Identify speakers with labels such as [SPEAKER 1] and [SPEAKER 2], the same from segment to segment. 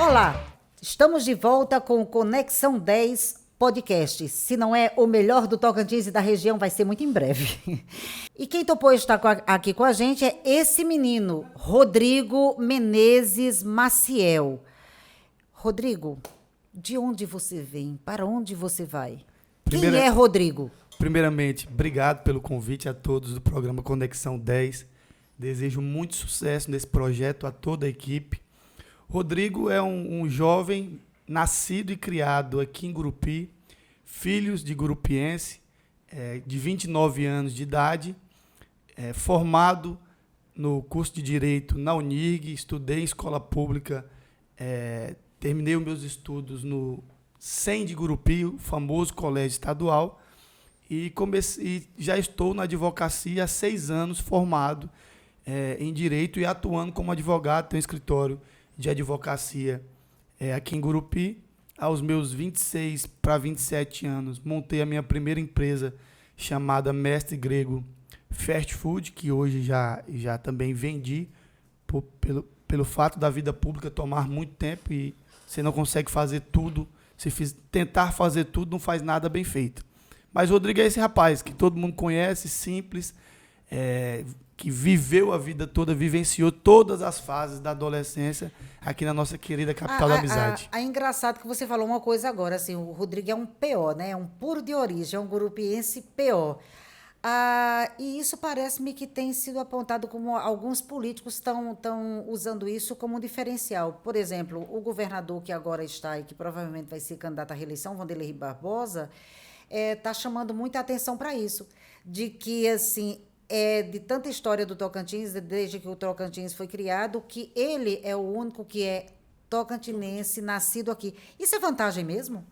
[SPEAKER 1] Olá, estamos de volta com o Conexão 10 podcast. Se não é o melhor do Tocantins e da região, vai ser muito em breve. E quem topou estar aqui com a gente é esse menino, Rodrigo Menezes Maciel. Rodrigo, de onde você vem? Para onde você vai? Quem é Rodrigo?
[SPEAKER 2] Primeiramente, obrigado pelo convite a todos do programa Conexão 10. Desejo muito sucesso nesse projeto a toda a equipe. Rodrigo é um jovem nascido e criado aqui em Gurupi, filhos de gurupiense, de 29 anos de idade, formado no curso de Direito na Unirg, estudei em escola pública, terminei os meus estudos no SEM de Gurupi, o famoso colégio estadual, e já estou na advocacia há 6 anos, formado em Direito e atuando como advogado, tenho um escritório de advocacia aqui em Gurupi. Aos meus 26 para 27 anos, montei a minha primeira empresa chamada Mestre Grego Fast Food, que hoje já também vendi, pelo fato da vida pública tomar muito tempo e você não consegue fazer tudo. Se tentar fazer tudo, não faz nada bem feito. Mas o Rodrigo é esse rapaz que todo mundo conhece, simples, que viveu a vida toda, vivenciou todas as fases da adolescência aqui na nossa querida capital da amizade.
[SPEAKER 1] É engraçado que você falou uma coisa agora, assim, o Rodrigo é um PO, né? É um puro de origem, é um gurupiense PO. E isso parece-me que tem sido apontado como alguns políticos estão usando isso como um diferencial. Por exemplo, o governador que agora está e que provavelmente vai ser candidato à reeleição, Wanderlei Barbosa, está chamando muita atenção para isso, de que, assim, de tanta história do Tocantins, desde que o Tocantins foi criado, que ele é o único que é tocantinense, nascido aqui. Isso é vantagem mesmo?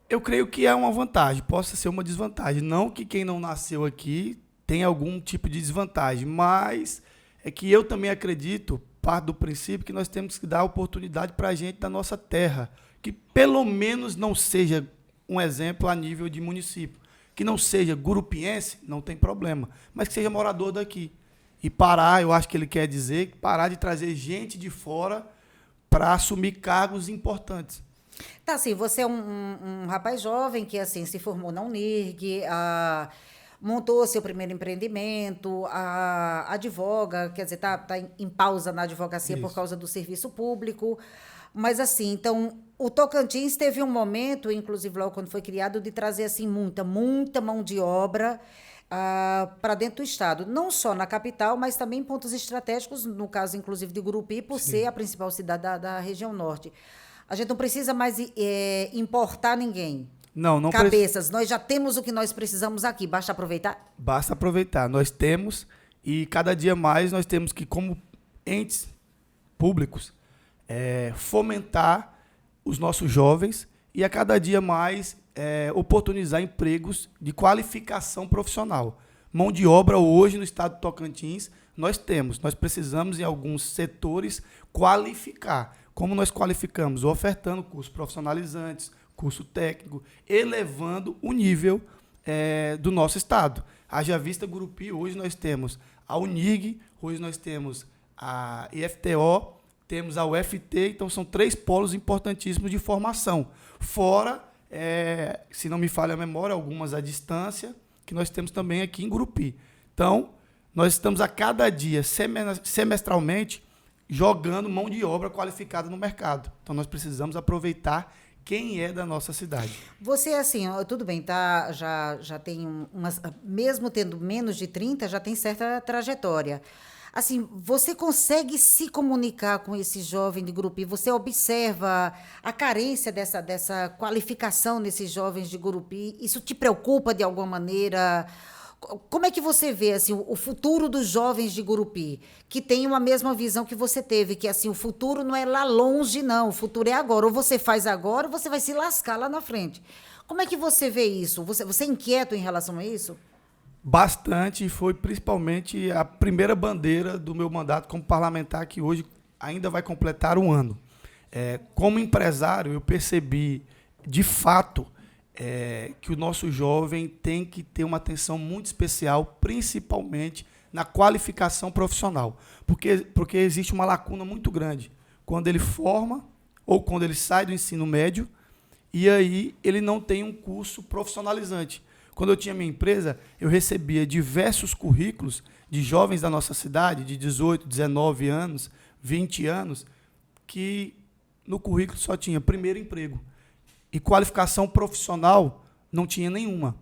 [SPEAKER 2] Eu creio que é uma vantagem, possa ser uma desvantagem. Não que quem não nasceu aqui tenha algum tipo de desvantagem, mas é que eu também acredito, parte do princípio, que nós temos que dar oportunidade para a gente da nossa terra, que pelo menos não seja um exemplo a nível de município, que não seja gurupiense, não tem problema, mas que seja morador daqui. E parar, eu acho que ele quer dizer, parar de trazer gente de fora para assumir cargos importantes.
[SPEAKER 1] Tá, assim, você é um rapaz jovem que, assim, se formou na Unirg, montou seu primeiro empreendimento, advoga, quer dizer, tá em pausa na advocacia por causa do serviço público. Mas, assim, então, o Tocantins teve um momento, inclusive logo quando foi criado, de trazer, assim, muita mão de obra para dentro do estado. Não só na capital, mas também em pontos estratégicos, no caso, inclusive, de Gurupi, por ser a principal cidade da região norte. A gente não precisa mais importar ninguém.
[SPEAKER 2] Não
[SPEAKER 1] cabeças. Nós já temos o que nós precisamos aqui. Basta aproveitar?
[SPEAKER 2] Basta aproveitar. Nós temos, e cada dia mais nós temos que, como entes públicos, fomentar os nossos jovens e a cada dia mais oportunizar empregos de qualificação profissional. Mão de obra hoje no estado do Tocantins nós temos. Nós precisamos em alguns setores qualificar. Como nós qualificamos? Ofertando cursos profissionalizantes, curso técnico, elevando o nível do nosso estado. Haja vista Gurupi, hoje nós temos a Unirg, hoje nós temos a IFTO, temos a UFT, então são 3 polos importantíssimos de formação. Fora, se não me falha a memória, algumas à distância, que nós temos também aqui em Gurupi. Então, nós estamos a cada dia, semestralmente, jogando mão de obra qualificada no mercado. Então, nós precisamos aproveitar quem é da nossa cidade.
[SPEAKER 1] Você, assim, tudo bem, tá? Já tem mesmo tendo menos de 30, já tem certa trajetória. Assim, você consegue se comunicar com esse jovem de Gurupi? Você observa a carência dessa qualificação nesses jovens de Gurupi? Isso te preocupa de alguma maneira? Como é que você vê, assim, o futuro dos jovens de Gurupi, que tem uma mesma visão que você teve, que, assim, o futuro não é lá longe, não, o futuro é agora. Ou você faz agora, ou você vai se lascar lá na frente. Como é que você vê isso? Você é inquieto em relação a isso?
[SPEAKER 2] Bastante, e foi principalmente a primeira bandeira do meu mandato como parlamentar, que hoje ainda vai completar 1 ano. Como empresário, eu percebi, de fato, que o nosso jovem tem que ter uma atenção muito especial, principalmente na qualificação profissional, porque existe uma lacuna muito grande. Quando ele forma, ou quando ele sai do ensino médio, e aí ele não tem um curso profissionalizante. Quando eu tinha minha empresa, eu recebia diversos currículos de jovens da nossa cidade, de 18, 19 anos, 20 anos, que no currículo só tinha primeiro emprego. E qualificação profissional não tinha nenhuma.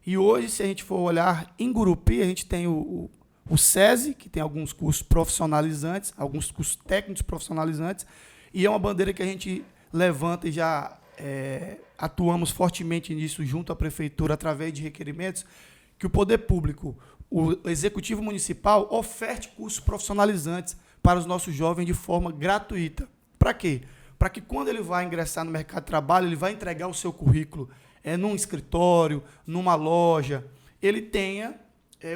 [SPEAKER 2] E hoje, se a gente for olhar em Gurupi, a gente tem o SESI, que tem alguns cursos profissionalizantes, alguns cursos técnicos profissionalizantes, e é uma bandeira que a gente levanta e já atuamos fortemente nisso junto à prefeitura, através de requerimentos, que o poder público, o executivo municipal, oferte cursos profissionalizantes para os nossos jovens de forma gratuita. Para quê? Para que quando ele vai ingressar no mercado de trabalho, ele vai entregar o seu currículo num escritório, numa loja, ele tenha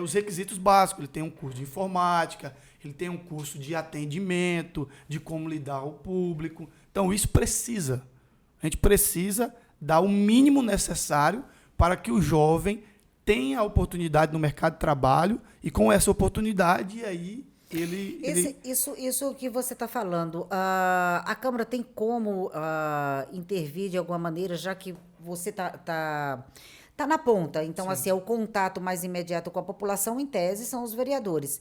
[SPEAKER 2] os requisitos básicos, ele tem um curso de informática, ele tem um curso de atendimento, de como lidar ao público. Então, isso precisa. A gente precisa dar o mínimo necessário para que o jovem tenha a oportunidade no mercado de trabalho e, com essa oportunidade, aí
[SPEAKER 1] Isso que você está falando, a Câmara tem como intervir de alguma maneira, já que você tá na ponta. Então, assim, é o contato mais imediato com a população, em tese, são os vereadores.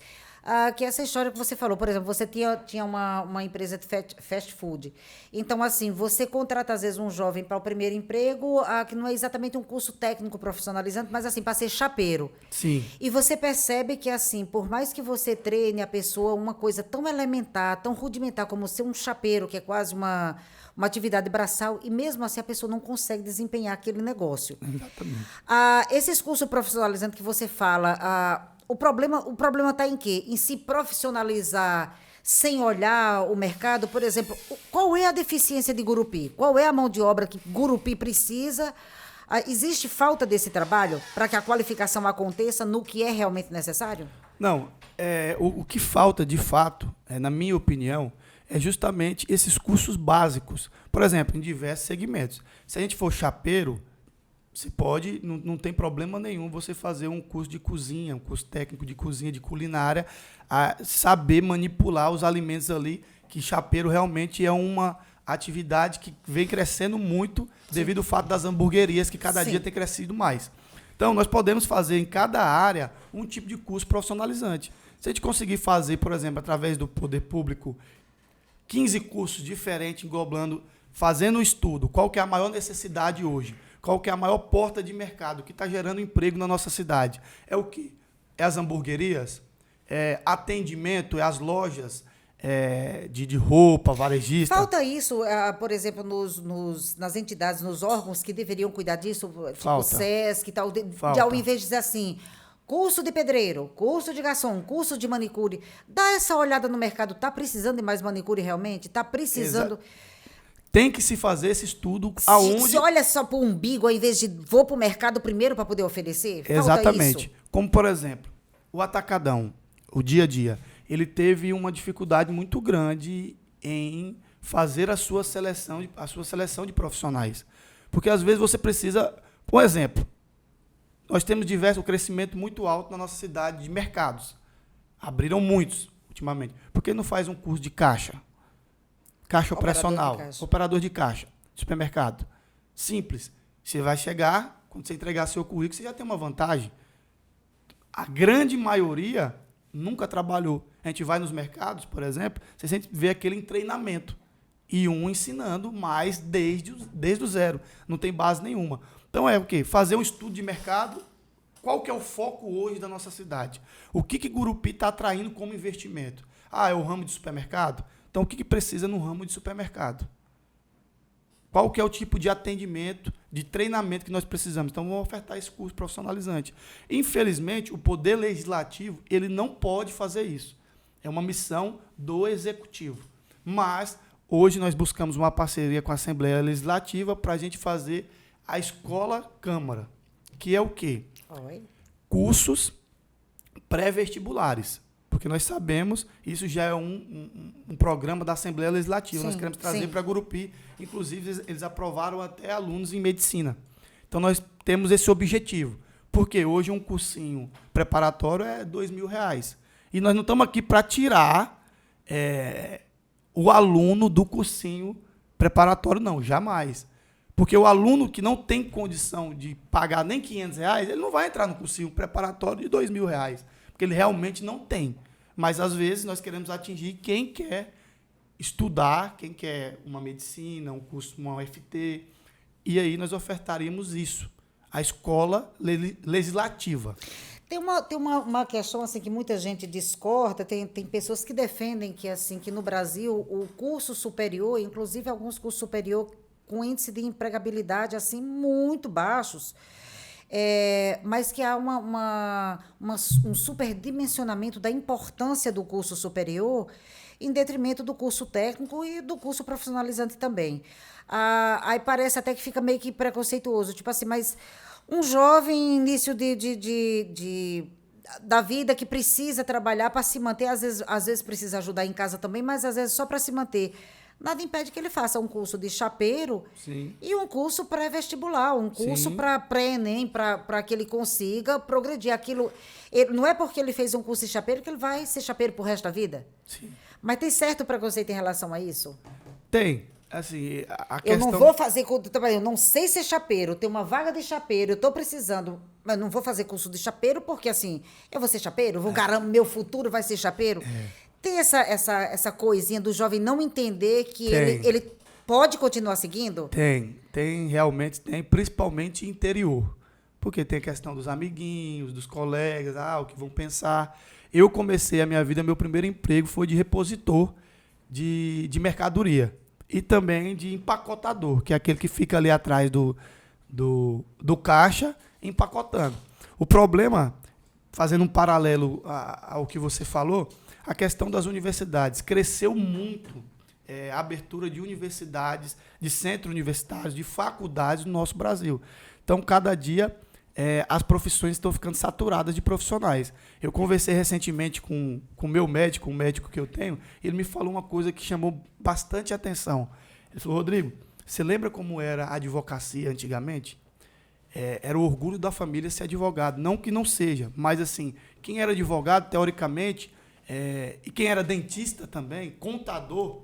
[SPEAKER 1] Que é essa história que você falou, por exemplo, você tinha uma empresa de fast food. Então, assim, você contrata, às vezes, um jovem para o primeiro emprego, que não é exatamente um curso técnico profissionalizante, mas, assim, para ser chapeiro.
[SPEAKER 2] Sim.
[SPEAKER 1] E você percebe que, assim, por mais que você treine a pessoa, uma coisa tão elementar, tão rudimentar como ser um chapeiro, que é quase uma atividade braçal, e mesmo assim a pessoa não consegue desempenhar aquele negócio.
[SPEAKER 2] Exatamente.
[SPEAKER 1] Esses cursos profissionalizantes que você fala, o problema está em quê? Em se profissionalizar sem olhar o mercado. Por exemplo, qual é a deficiência de Gurupi? Qual é a mão de obra que Gurupi precisa? Existe falta desse trabalho para que a qualificação aconteça no que é realmente necessário?
[SPEAKER 2] Não. O que falta, de fato, na minha opinião, é justamente esses cursos básicos. Por exemplo, em diversos segmentos. Se a gente for chapeiro, você pode, não tem problema nenhum você fazer um curso de cozinha, um curso técnico de cozinha, de culinária, saber manipular os alimentos ali, que chapeiro realmente é uma atividade que vem crescendo muito devido ao fato das hamburguerias, que cada dia tem crescido mais. Então, nós podemos fazer em cada área um tipo de curso profissionalizante. Se a gente conseguir fazer, por exemplo, através do poder público, 15 cursos diferentes, englobando, fazendo um estudo, qual que é a maior necessidade hoje, qual que é a maior porta de mercado que está gerando emprego na nossa cidade. É o quê? É as hamburguerias? É atendimento? É as lojas de roupa, varejista?
[SPEAKER 1] Falta isso, por exemplo, nas entidades, nos órgãos que deveriam cuidar disso, tipo o SESC e tal, ao invés de dizer assim, curso de pedreiro, curso de garçom, curso de manicure. Dá essa olhada no mercado. Está precisando de mais manicure realmente? Está precisando...
[SPEAKER 2] Tem que se fazer esse estudo aonde...
[SPEAKER 1] Se olha só para o umbigo, ao invés de vou para o mercado primeiro para poder oferecer?
[SPEAKER 2] Exatamente.
[SPEAKER 1] Falta isso.
[SPEAKER 2] Como, por exemplo, o atacadão, o dia a dia, ele teve uma dificuldade muito grande em fazer a sua seleção de profissionais. Porque, às vezes, você precisa... Por exemplo, nós temos um crescimento muito alto na nossa cidade de mercados. Abriram muitos, ultimamente. Por que não faz um curso de caixa? Caixa operacional, operador de caixa, supermercado. Simples. Você vai chegar, quando você entregar seu currículo, você já tem uma vantagem. A grande maioria nunca trabalhou. A gente vai nos mercados, por exemplo, você sempre vê aquele em treinamento. E um ensinando mais desde o zero. Não tem base nenhuma. Então é o quê? Fazer um estudo de mercado. Qual que é o foco hoje da nossa cidade? O que Gurupi está atraindo como investimento? É o ramo de supermercado? Então, o que precisa no ramo de supermercado? Qual que é o tipo de atendimento, de treinamento que nós precisamos? Então, vamos ofertar esse curso profissionalizante. Infelizmente, o Poder Legislativo ele não pode fazer isso. É uma missão do Executivo. Mas, hoje, nós buscamos uma parceria com a Assembleia Legislativa para a gente fazer a Escola Câmara, que é o quê? Cursos pré-vestibulares. Porque nós sabemos, isso já é um programa da Assembleia Legislativa. Nós queremos trazer para Gurupi. Inclusive, eles aprovaram até alunos em medicina. Então, nós temos esse objetivo. Porque hoje um cursinho preparatório é R$2.000. E nós não estamos aqui para tirar o aluno do cursinho Preparatório não, jamais. Porque o aluno que não tem condição de pagar nem R$ 500, ele não vai entrar no cursinho preparatório de R$ 2.000, porque ele realmente não tem. Mas, às vezes, nós queremos atingir quem quer estudar, quem quer uma medicina, um curso, uma UFT, e aí nós ofertaríamos isso, a escola legislativa.
[SPEAKER 1] Tem uma questão assim, que muita gente discorda, tem pessoas que defendem que, assim, que no Brasil o curso superior, inclusive alguns cursos superior com índice de empregabilidade assim, muito baixos, mas que há um superdimensionamento da importância do curso superior em detrimento do curso técnico e do curso profissionalizante também. Aí parece até que fica meio que preconceituoso, tipo assim, mas um jovem início da vida que precisa trabalhar para se manter, às vezes precisa ajudar em casa também, mas às vezes só para se manter. Nada impede que ele faça um curso de chapeiro.
[SPEAKER 2] Sim.
[SPEAKER 1] E um curso pré-vestibular, um curso para pré-ENEM, para que ele consiga progredir. Não é porque ele fez um curso de chapeiro que ele vai ser chapeiro pro resto da vida.
[SPEAKER 2] Sim.
[SPEAKER 1] Mas tem certo preconceito em relação a isso?
[SPEAKER 2] Tem. Assim, a
[SPEAKER 1] Eu
[SPEAKER 2] questão...
[SPEAKER 1] não vou fazer... Eu não sei ser chapeiro, tem uma vaga de chapeiro, eu estou precisando, mas não vou fazer curso de chapeiro porque, assim, eu vou ser chapeiro? Meu futuro vai ser chapeiro? Tem essa coisinha do jovem não entender que ele pode continuar seguindo?
[SPEAKER 2] Realmente tem, principalmente interior. Porque tem a questão dos amiguinhos, dos colegas, o que vão pensar. Eu comecei a minha vida, meu primeiro emprego foi de repositor de mercadoria. E também de empacotador, que é aquele que fica ali atrás do caixa empacotando. O problema, fazendo um paralelo ao que você falou, a questão das universidades. Cresceu muito a abertura de universidades, de centros universitários, de faculdades no nosso Brasil. Então, cada dia, as profissões estão ficando saturadas de profissionais. Eu conversei recentemente com o meu médico, um médico que eu tenho, ele me falou uma coisa que chamou bastante atenção. Ele falou: Rodrigo, você lembra como era a advocacia antigamente? Era o orgulho da família ser advogado. Não que não seja, mas assim, quem era advogado, teoricamente, e quem era dentista também, contador,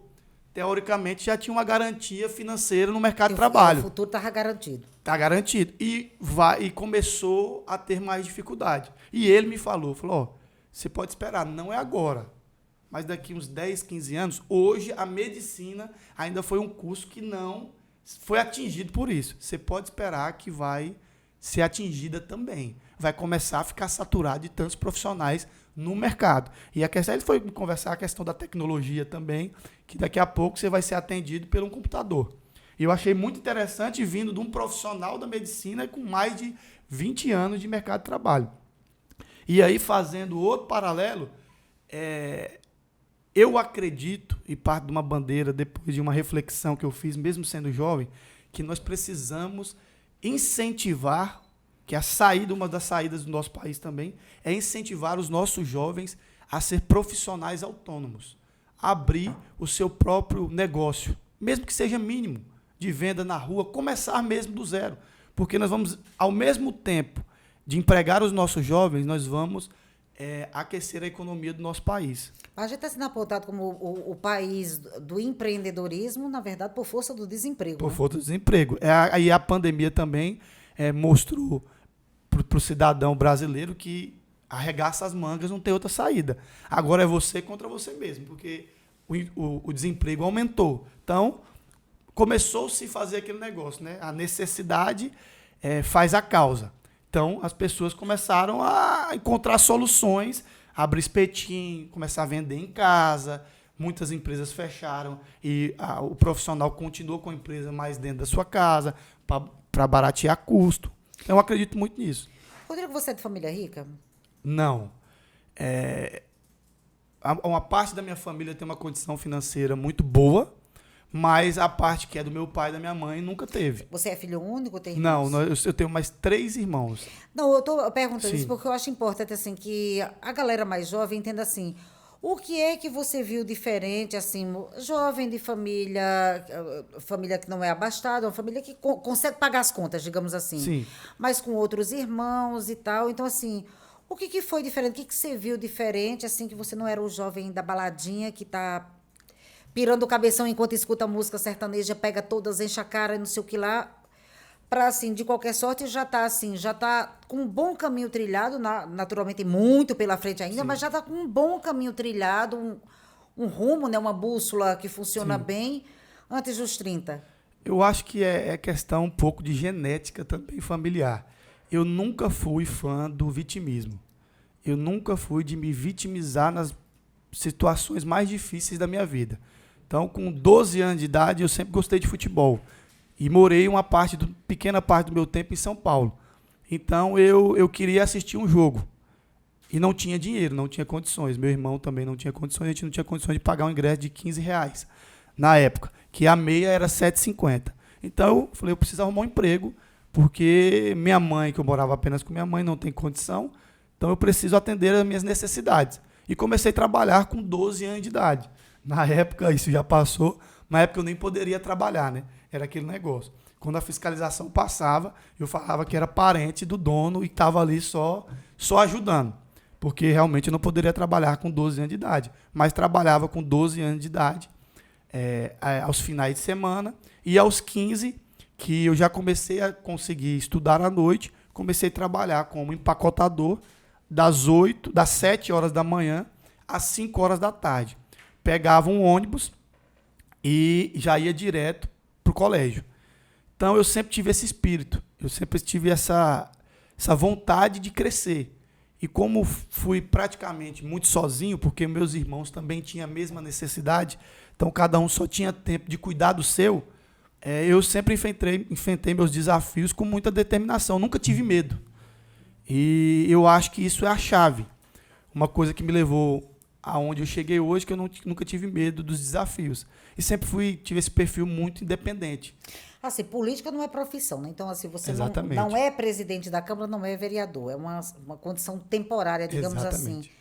[SPEAKER 2] teoricamente já tinha uma garantia financeira no mercado de trabalho.
[SPEAKER 1] O futuro estava garantido.
[SPEAKER 2] Está garantido. E começou a ter mais dificuldade. E ele me falou, você pode esperar, não é agora, mas daqui uns 10, 15 anos, hoje a medicina ainda foi um curso que não foi atingido por isso. Você pode esperar que vai ser atingida também. Vai começar a ficar saturado de tantos profissionais no mercado. E ele foi conversar a questão da tecnologia também, que daqui a pouco você vai ser atendido por um computador. E eu achei muito interessante vindo de um profissional da medicina com mais de 20 anos de mercado de trabalho. E aí, fazendo outro paralelo, eu acredito, e parte de uma bandeira, depois de uma reflexão que eu fiz, mesmo sendo jovem, que nós precisamos incentivar, que uma das saídas do nosso país também, é incentivar os nossos jovens a ser profissionais autônomos, abrir o seu próprio negócio, mesmo que seja mínimo, de venda na rua, começar mesmo do zero, porque nós vamos, ao mesmo tempo de empregar os nossos jovens, nós vamos aquecer a economia do nosso país.
[SPEAKER 1] A gente está sendo apontado como o país do empreendedorismo, na verdade, por força do desemprego.
[SPEAKER 2] Por força do desemprego. Aí a pandemia também mostrou para o cidadão brasileiro que arregaça as mangas, não tem outra saída. Agora é você contra você mesmo, porque o desemprego aumentou. Então, começou-se a fazer aquele negócio, né? A necessidade faz a causa. Então, as pessoas começaram a encontrar soluções, abrir espetinho, começar a vender em casa, muitas empresas fecharam e o profissional continuou com a empresa mais dentro da sua casa, para baratear custo. Então, eu acredito muito nisso.
[SPEAKER 1] Rodrigo, você é de família rica?
[SPEAKER 2] Não. Uma parte da minha família tem uma condição financeira muito boa, mas a parte que é do meu pai e da minha mãe nunca teve.
[SPEAKER 1] Você é filho único? Tem irmãos?
[SPEAKER 2] Não, eu tenho mais 3 irmãos.
[SPEAKER 1] Não, eu tô perguntando
[SPEAKER 2] Sim.
[SPEAKER 1] isso porque eu acho importante assim, que a galera mais jovem entenda assim, o que é que você viu diferente, assim, jovem de família que não é abastada, uma família que consegue pagar as contas, digamos assim.
[SPEAKER 2] Sim.
[SPEAKER 1] Mas com outros irmãos e tal. Então, assim, o que foi diferente? O que você viu diferente, assim, que você não era o jovem da baladinha que está pirando o cabeção enquanto escuta música sertaneja, pega todas, enche a cara, não sei o que lá, para assim, de qualquer sorte, já tá com um bom caminho trilhado, naturalmente muito pela frente ainda, mas já está com um bom caminho trilhado, um rumo, né, uma bússola que funciona bem antes dos 30.
[SPEAKER 2] Eu acho que é questão um pouco de genética também familiar. Eu nunca fui fã do vitimismo. Eu nunca fui de me vitimizar nas situações mais difíceis da minha vida. Então, com 12 anos de idade, eu sempre gostei de futebol. E morei pequena parte do meu tempo em São Paulo. Então, eu queria assistir um jogo. E não tinha dinheiro, não tinha condições. Meu irmão também não tinha condições. A gente não tinha condições de pagar um ingresso de R$ 15 na época, que a meia era R$ 7,50. Então, eu falei, eu preciso arrumar um emprego, porque minha mãe, que eu morava apenas com minha mãe, não tem condição. Então, eu preciso atender às minhas necessidades. E comecei a trabalhar com 12 anos de idade. Na época, isso já passou, na época eu nem poderia trabalhar, né? Era aquele negócio. Quando a fiscalização passava, eu falava que era parente do dono e estava ali só ajudando. Porque realmente eu não poderia trabalhar com 12 anos de idade. Mas trabalhava com 12 anos de idade, aos finais de semana. E aos 15, que eu já comecei a conseguir estudar à noite, comecei a trabalhar como empacotador das 7 horas da manhã às 5 horas da tarde. Pegava um ônibus e já ia direto para o colégio. Então, eu sempre tive esse espírito, eu sempre tive essa vontade de crescer. E como fui praticamente muito sozinho, porque meus irmãos também tinham a mesma necessidade, então cada um só tinha tempo de cuidar do seu, eu sempre enfrentei meus desafios com muita determinação, nunca tive medo. E eu acho que isso é a chave. Uma coisa que me levou aonde eu cheguei hoje, que eu nunca tive medo dos desafios. E sempre tive esse perfil muito independente.
[SPEAKER 1] Assim, política não é profissão, né? Então, assim, você
[SPEAKER 2] Exatamente.
[SPEAKER 1] não é presidente da Câmara, não é vereador. É uma condição temporária, digamos
[SPEAKER 2] Exatamente.
[SPEAKER 1] assim.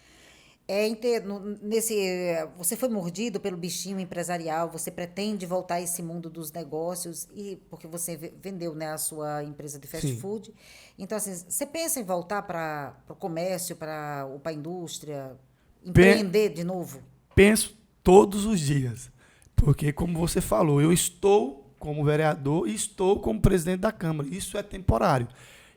[SPEAKER 1] Você foi mordido pelo bichinho empresarial, você pretende voltar a esse mundo dos negócios, porque você vendeu, né, a sua empresa de fast food. Então, assim, você pensa em voltar para o comércio, para a indústria, empreender de novo?
[SPEAKER 2] Penso todos os dias. Porque, como você falou, eu estou como vereador e estou como presidente da Câmara. Isso é temporário.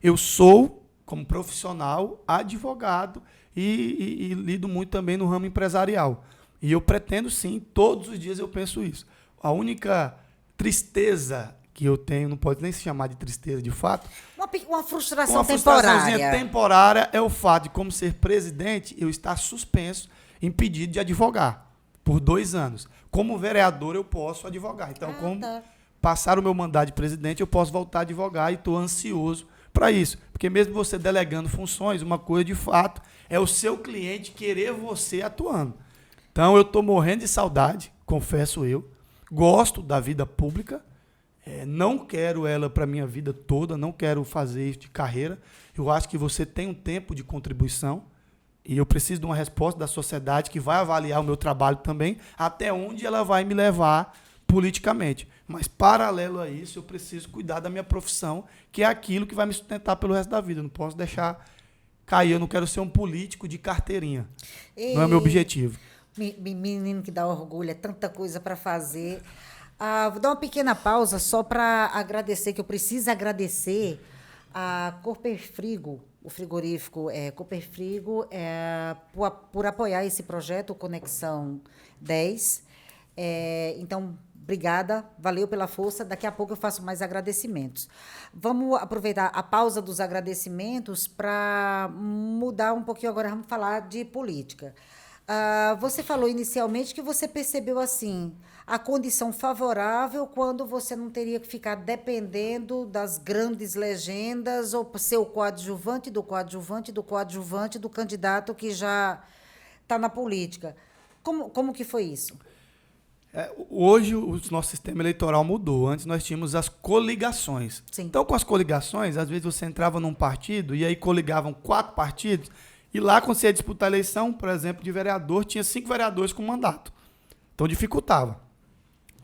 [SPEAKER 2] Eu sou, como profissional, advogado e lido muito também no ramo empresarial. E eu pretendo, sim, todos os dias eu penso isso. A única tristeza que eu tenho, não pode nem se chamar de tristeza de fato.
[SPEAKER 1] Uma frustração
[SPEAKER 2] uma
[SPEAKER 1] temporária.
[SPEAKER 2] Temporária é o fato de, como ser presidente, eu estar suspenso, impedido de advogar por 2 anos. Como vereador, eu posso advogar. Então, passar o meu mandato de presidente, eu posso voltar a advogar e estou ansioso para isso. Porque mesmo você delegando funções, uma coisa de fato é o seu cliente querer você atuando. Então, eu estou morrendo de saudade, confesso eu. Gosto da vida pública. Não quero ela para a minha vida toda, não quero fazer isso de carreira. Eu acho que você tem um tempo de contribuição e eu preciso de uma resposta da sociedade que vai avaliar o meu trabalho também, até onde ela vai me levar politicamente. Mas, paralelo a isso, eu preciso cuidar da minha profissão, que é aquilo que vai me sustentar pelo resto da vida. Eu não posso deixar cair, eu não quero ser um político de carteirinha. Não é meu objetivo.
[SPEAKER 1] Menino que dá orgulho, é tanta coisa para fazer. Vou dar uma pequena pausa só para agradecer, que eu preciso agradecer a Cooperfrigo, o frigorífico Cooperfrigo, por apoiar esse projeto Conexão 10. Então, obrigada, valeu pela força. Daqui a pouco eu faço mais agradecimentos. Vamos aproveitar a pausa dos agradecimentos para mudar um pouquinho agora, vamos falar de política. Você falou inicialmente que você percebeu assim a condição favorável quando você não teria que ficar dependendo das grandes legendas ou ser o coadjuvante do coadjuvante do coadjuvante do candidato que já está na política. Como que foi isso?
[SPEAKER 2] Hoje o nosso sistema eleitoral mudou. Antes nós tínhamos as coligações.
[SPEAKER 1] Sim.
[SPEAKER 2] Então, com as coligações, às vezes você entrava num partido e aí coligavam 4 partidos. E lá, quando você ia disputar a eleição, por exemplo, de vereador, tinha 5 vereadores com mandato. Então, dificultava.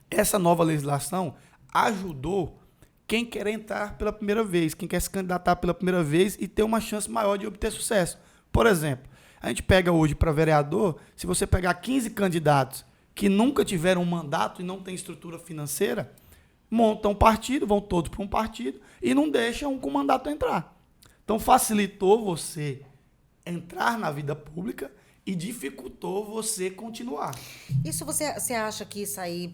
[SPEAKER 2] Essa nova legislação ajudou quem quer entrar pela primeira vez, quem quer se candidatar pela primeira vez e ter uma chance maior de obter sucesso. Por exemplo, a gente pega hoje para vereador, se você pegar 15 candidatos que nunca tiveram um mandato e não têm estrutura financeira, montam um partido, vão todos para um partido e não deixam um com mandato entrar. Então, facilitou você entrar na vida pública e dificultou você continuar.
[SPEAKER 1] Isso você acha que isso aí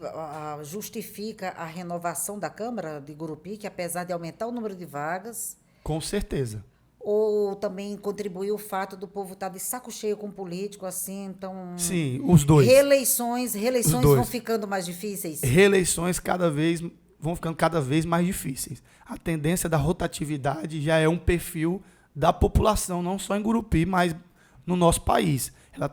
[SPEAKER 1] justifica a renovação da Câmara de Gurupi, que apesar de aumentar o número de vagas...
[SPEAKER 2] Com certeza.
[SPEAKER 1] Ou também contribuiu o fato do povo estar de saco cheio com político, assim, então...
[SPEAKER 2] Sim, os dois.
[SPEAKER 1] Reeleições
[SPEAKER 2] Os dois.
[SPEAKER 1] vão ficando mais difíceis?
[SPEAKER 2] Reeleições vão ficando cada vez mais difíceis. A tendência da rotatividade já é um perfil da população, não só em Gurupi, mas no nosso país. Ela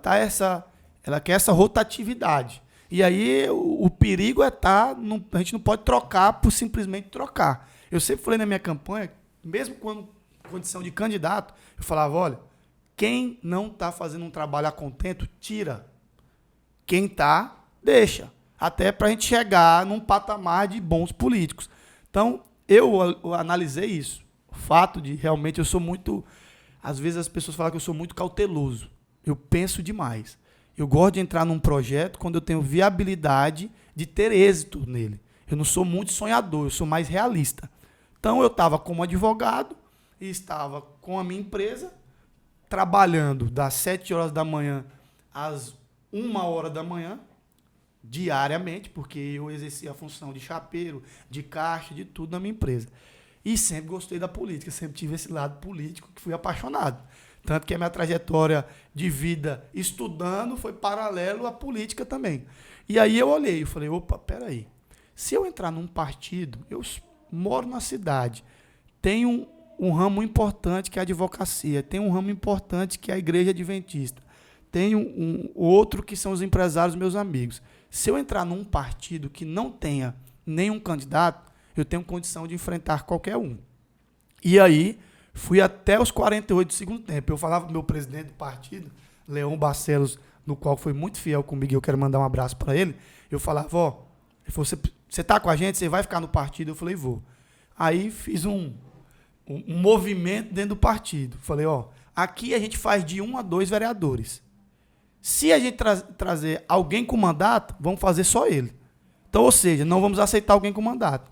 [SPEAKER 2] quer essa rotatividade. E aí o perigo a gente não pode trocar por simplesmente trocar. Eu sempre falei na minha campanha, mesmo quando condição de candidato, eu falava, olha, quem não está fazendo um trabalho a contento, tira. Quem está, deixa. Até para a gente chegar num patamar de bons políticos. Então, eu analisei isso. O fato de, realmente, eu sou muito... Às vezes as pessoas falam que eu sou muito cauteloso. Eu penso demais. Eu gosto de entrar num projeto quando eu tenho viabilidade de ter êxito nele. Eu não sou muito sonhador, eu sou mais realista. Então, eu estava como advogado, e estava com a minha empresa, trabalhando das 7 horas da manhã às 1 hora da manhã, diariamente, porque eu exercia a função de chapeiro, de caixa, de tudo na minha empresa. E sempre gostei da política, sempre tive esse lado político que fui apaixonado. Tanto que a minha trajetória de vida estudando foi paralelo à política também. E aí eu olhei e falei, opa, peraí, se eu entrar num partido, eu moro na cidade, tenho um ramo importante que é a advocacia, tem um ramo importante que é a igreja adventista, tem um outro que são os empresários, meus amigos. Se eu entrar num partido que não tenha nenhum candidato, eu tenho condição de enfrentar qualquer um. E aí, fui até os 48 do segundo tempo. Eu falava para o meu presidente do partido, Leon Barcelos, no qual foi muito fiel comigo, e eu quero mandar um abraço para ele. Eu falava, ele falou, você está com a gente? Você vai ficar no partido? Eu falei, vou. Aí fiz um movimento dentro do partido. Falei, aqui a gente faz de 1 a 2 vereadores. Se a gente trazer alguém com mandato, vamos fazer só ele. Então, ou seja, não vamos aceitar alguém com mandato.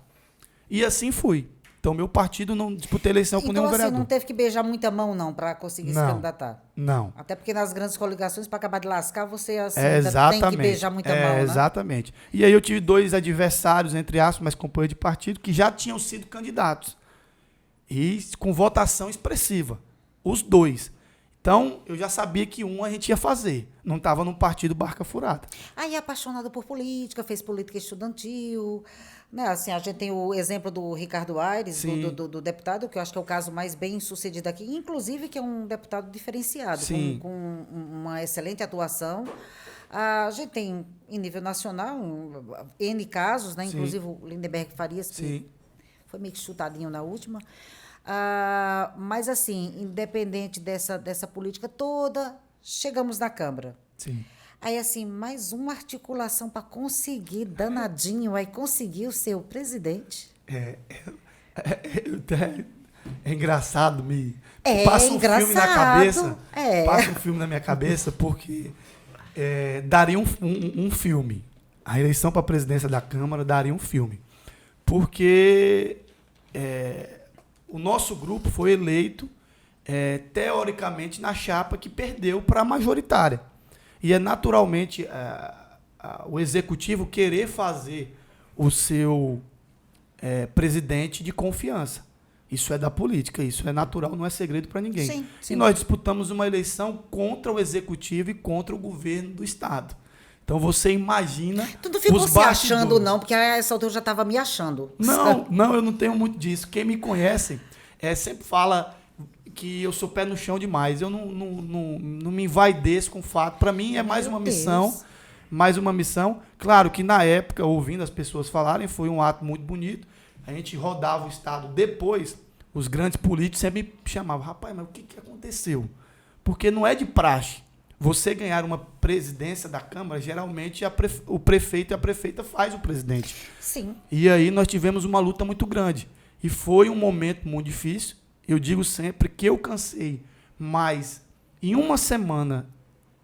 [SPEAKER 2] E assim fui. Então, meu partido não disputou eleição com nenhum vereador.
[SPEAKER 1] Então, assim, não teve que beijar muita mão, não, para conseguir se candidatar?
[SPEAKER 2] Não.
[SPEAKER 1] Até porque nas grandes coligações, para acabar de lascar, você assim,
[SPEAKER 2] ainda
[SPEAKER 1] tem que beijar muita mão, né?
[SPEAKER 2] Exatamente. E aí eu tive 2 adversários, entre aspas, mas companheiros de partido, que já tinham sido candidatos. E com votação expressiva. Os 2. Então, eu já sabia que a gente ia fazer. Não estava num partido barca furada.
[SPEAKER 1] Aí, apaixonado por política, fez política estudantil. Né? Assim, a gente tem o exemplo do Ricardo Aires, do deputado, que eu acho que é o caso mais bem sucedido aqui. Inclusive, que é um deputado diferenciado, com uma excelente atuação. A gente tem, em nível nacional, N casos, né? Inclusive o Lindenberg Farias, que foi meio que chutadinho na última. Mas, assim, independente dessa política toda, chegamos na Câmara.
[SPEAKER 2] Sim.
[SPEAKER 1] Aí, assim, mais uma articulação para conseguir, danadinho, aí conseguiu ser o presidente.
[SPEAKER 2] É engraçado, passa um filme na cabeça. Passa um filme na minha cabeça, porque daria um filme. A eleição para a presidência da Câmara daria um filme. Porque o nosso grupo foi eleito, teoricamente, na chapa que perdeu para a majoritária. E é naturalmente o executivo querer fazer o seu presidente de confiança. Isso é da política, isso é natural, não é segredo para ninguém.
[SPEAKER 1] Sim.
[SPEAKER 2] E nós disputamos uma eleição contra o executivo e contra o governo do Estado. Então você imagina.
[SPEAKER 1] Tu não ficou se achando, não, porque a essa altura eu já estava me achando.
[SPEAKER 2] Não, eu não tenho muito disso. Quem me conhece sempre fala que eu sou pé no chão demais. Eu não me envaideço com o fato. Para mim é mais uma missão. Mais uma missão. Claro que na época, ouvindo as pessoas falarem, foi um ato muito bonito. A gente rodava o Estado. Depois, os grandes políticos sempre me chamavam. Rapaz, mas o que aconteceu? Porque não é de praxe. Você ganhar uma presidência da Câmara, geralmente o prefeito e a prefeita faz o presidente.
[SPEAKER 1] Sim.
[SPEAKER 2] E aí nós tivemos uma luta muito grande. E foi um momento muito difícil. Eu digo sempre que eu cansei. Mas em uma semana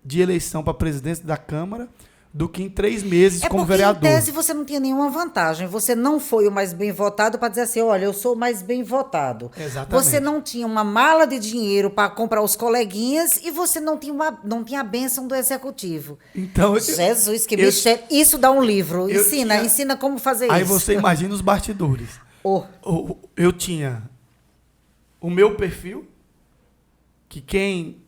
[SPEAKER 2] de eleição para a presidência da Câmara do que em 3 meses como
[SPEAKER 1] porque,
[SPEAKER 2] vereador.
[SPEAKER 1] em tese, você não tinha nenhuma vantagem. Você não foi o mais bem votado para dizer assim, olha, eu sou o mais bem votado.
[SPEAKER 2] Exatamente.
[SPEAKER 1] Você não tinha uma mala de dinheiro para comprar os coleguinhas e você não tinha a bênção do executivo.
[SPEAKER 2] Então,
[SPEAKER 1] Jesus, que bicho é. Isso dá um livro.
[SPEAKER 2] Ensina
[SPEAKER 1] Como fazer
[SPEAKER 2] aí
[SPEAKER 1] isso.
[SPEAKER 2] Aí você imagina os bastidores. Eu tinha o meu perfil, que quem,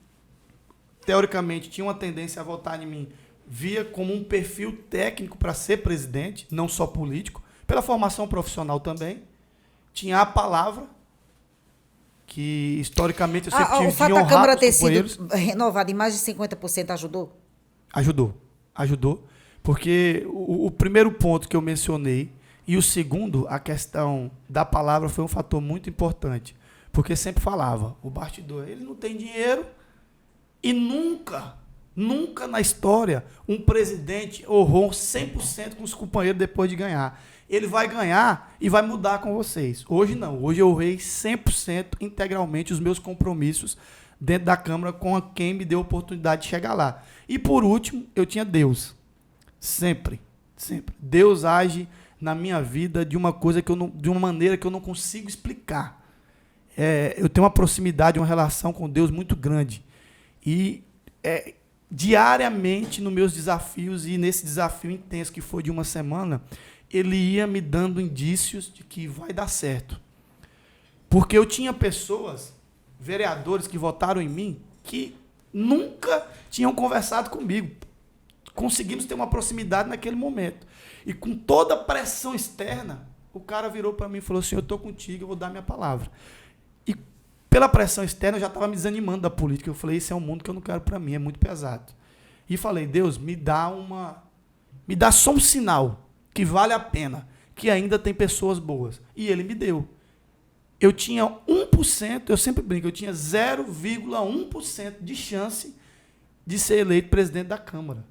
[SPEAKER 2] teoricamente, tinha uma tendência a votar em mim, via como um perfil técnico para ser presidente, não só político, pela formação profissional também. Tinha a palavra, que historicamente eu sempre tive
[SPEAKER 1] o fato
[SPEAKER 2] de
[SPEAKER 1] da
[SPEAKER 2] honrar
[SPEAKER 1] Câmara
[SPEAKER 2] os
[SPEAKER 1] ter
[SPEAKER 2] companheiros.
[SPEAKER 1] sido renovada em mais de 50% ajudou?
[SPEAKER 2] Ajudou. Porque o primeiro ponto que eu mencionei e o segundo, a questão da palavra, foi um fator muito importante. Porque sempre falava, o bastidor, ele não tem dinheiro e nunca na história um presidente honrou 100% com os companheiros depois de ganhar. Ele vai ganhar e vai mudar com vocês. Hoje não. Hoje eu honrei 100% integralmente os meus compromissos dentro da Câmara com quem me deu a oportunidade de chegar lá. E por último, eu tinha Deus. Sempre. Deus age na minha vida de uma maneira que eu não consigo explicar. Eu tenho uma proximidade, uma relação com Deus muito grande. E diariamente, nos meus desafios, e nesse desafio intenso que foi de uma semana, ele ia me dando indícios de que vai dar certo. Porque eu tinha pessoas, vereadores que votaram em mim, que nunca tinham conversado comigo. Conseguimos ter uma proximidade naquele momento. E com toda a pressão externa, o cara virou para mim e falou assim, eu estou contigo, eu vou dar minha palavra. E pela pressão externa, eu já estava me desanimando da política. Eu falei, esse é um mundo que eu não quero para mim, é muito pesado. E falei, Deus, me dá só um sinal que vale a pena, que ainda tem pessoas boas. E ele me deu. Eu tinha 1%, eu sempre brinco, eu tinha 0,1% de chance de ser eleito presidente da Câmara.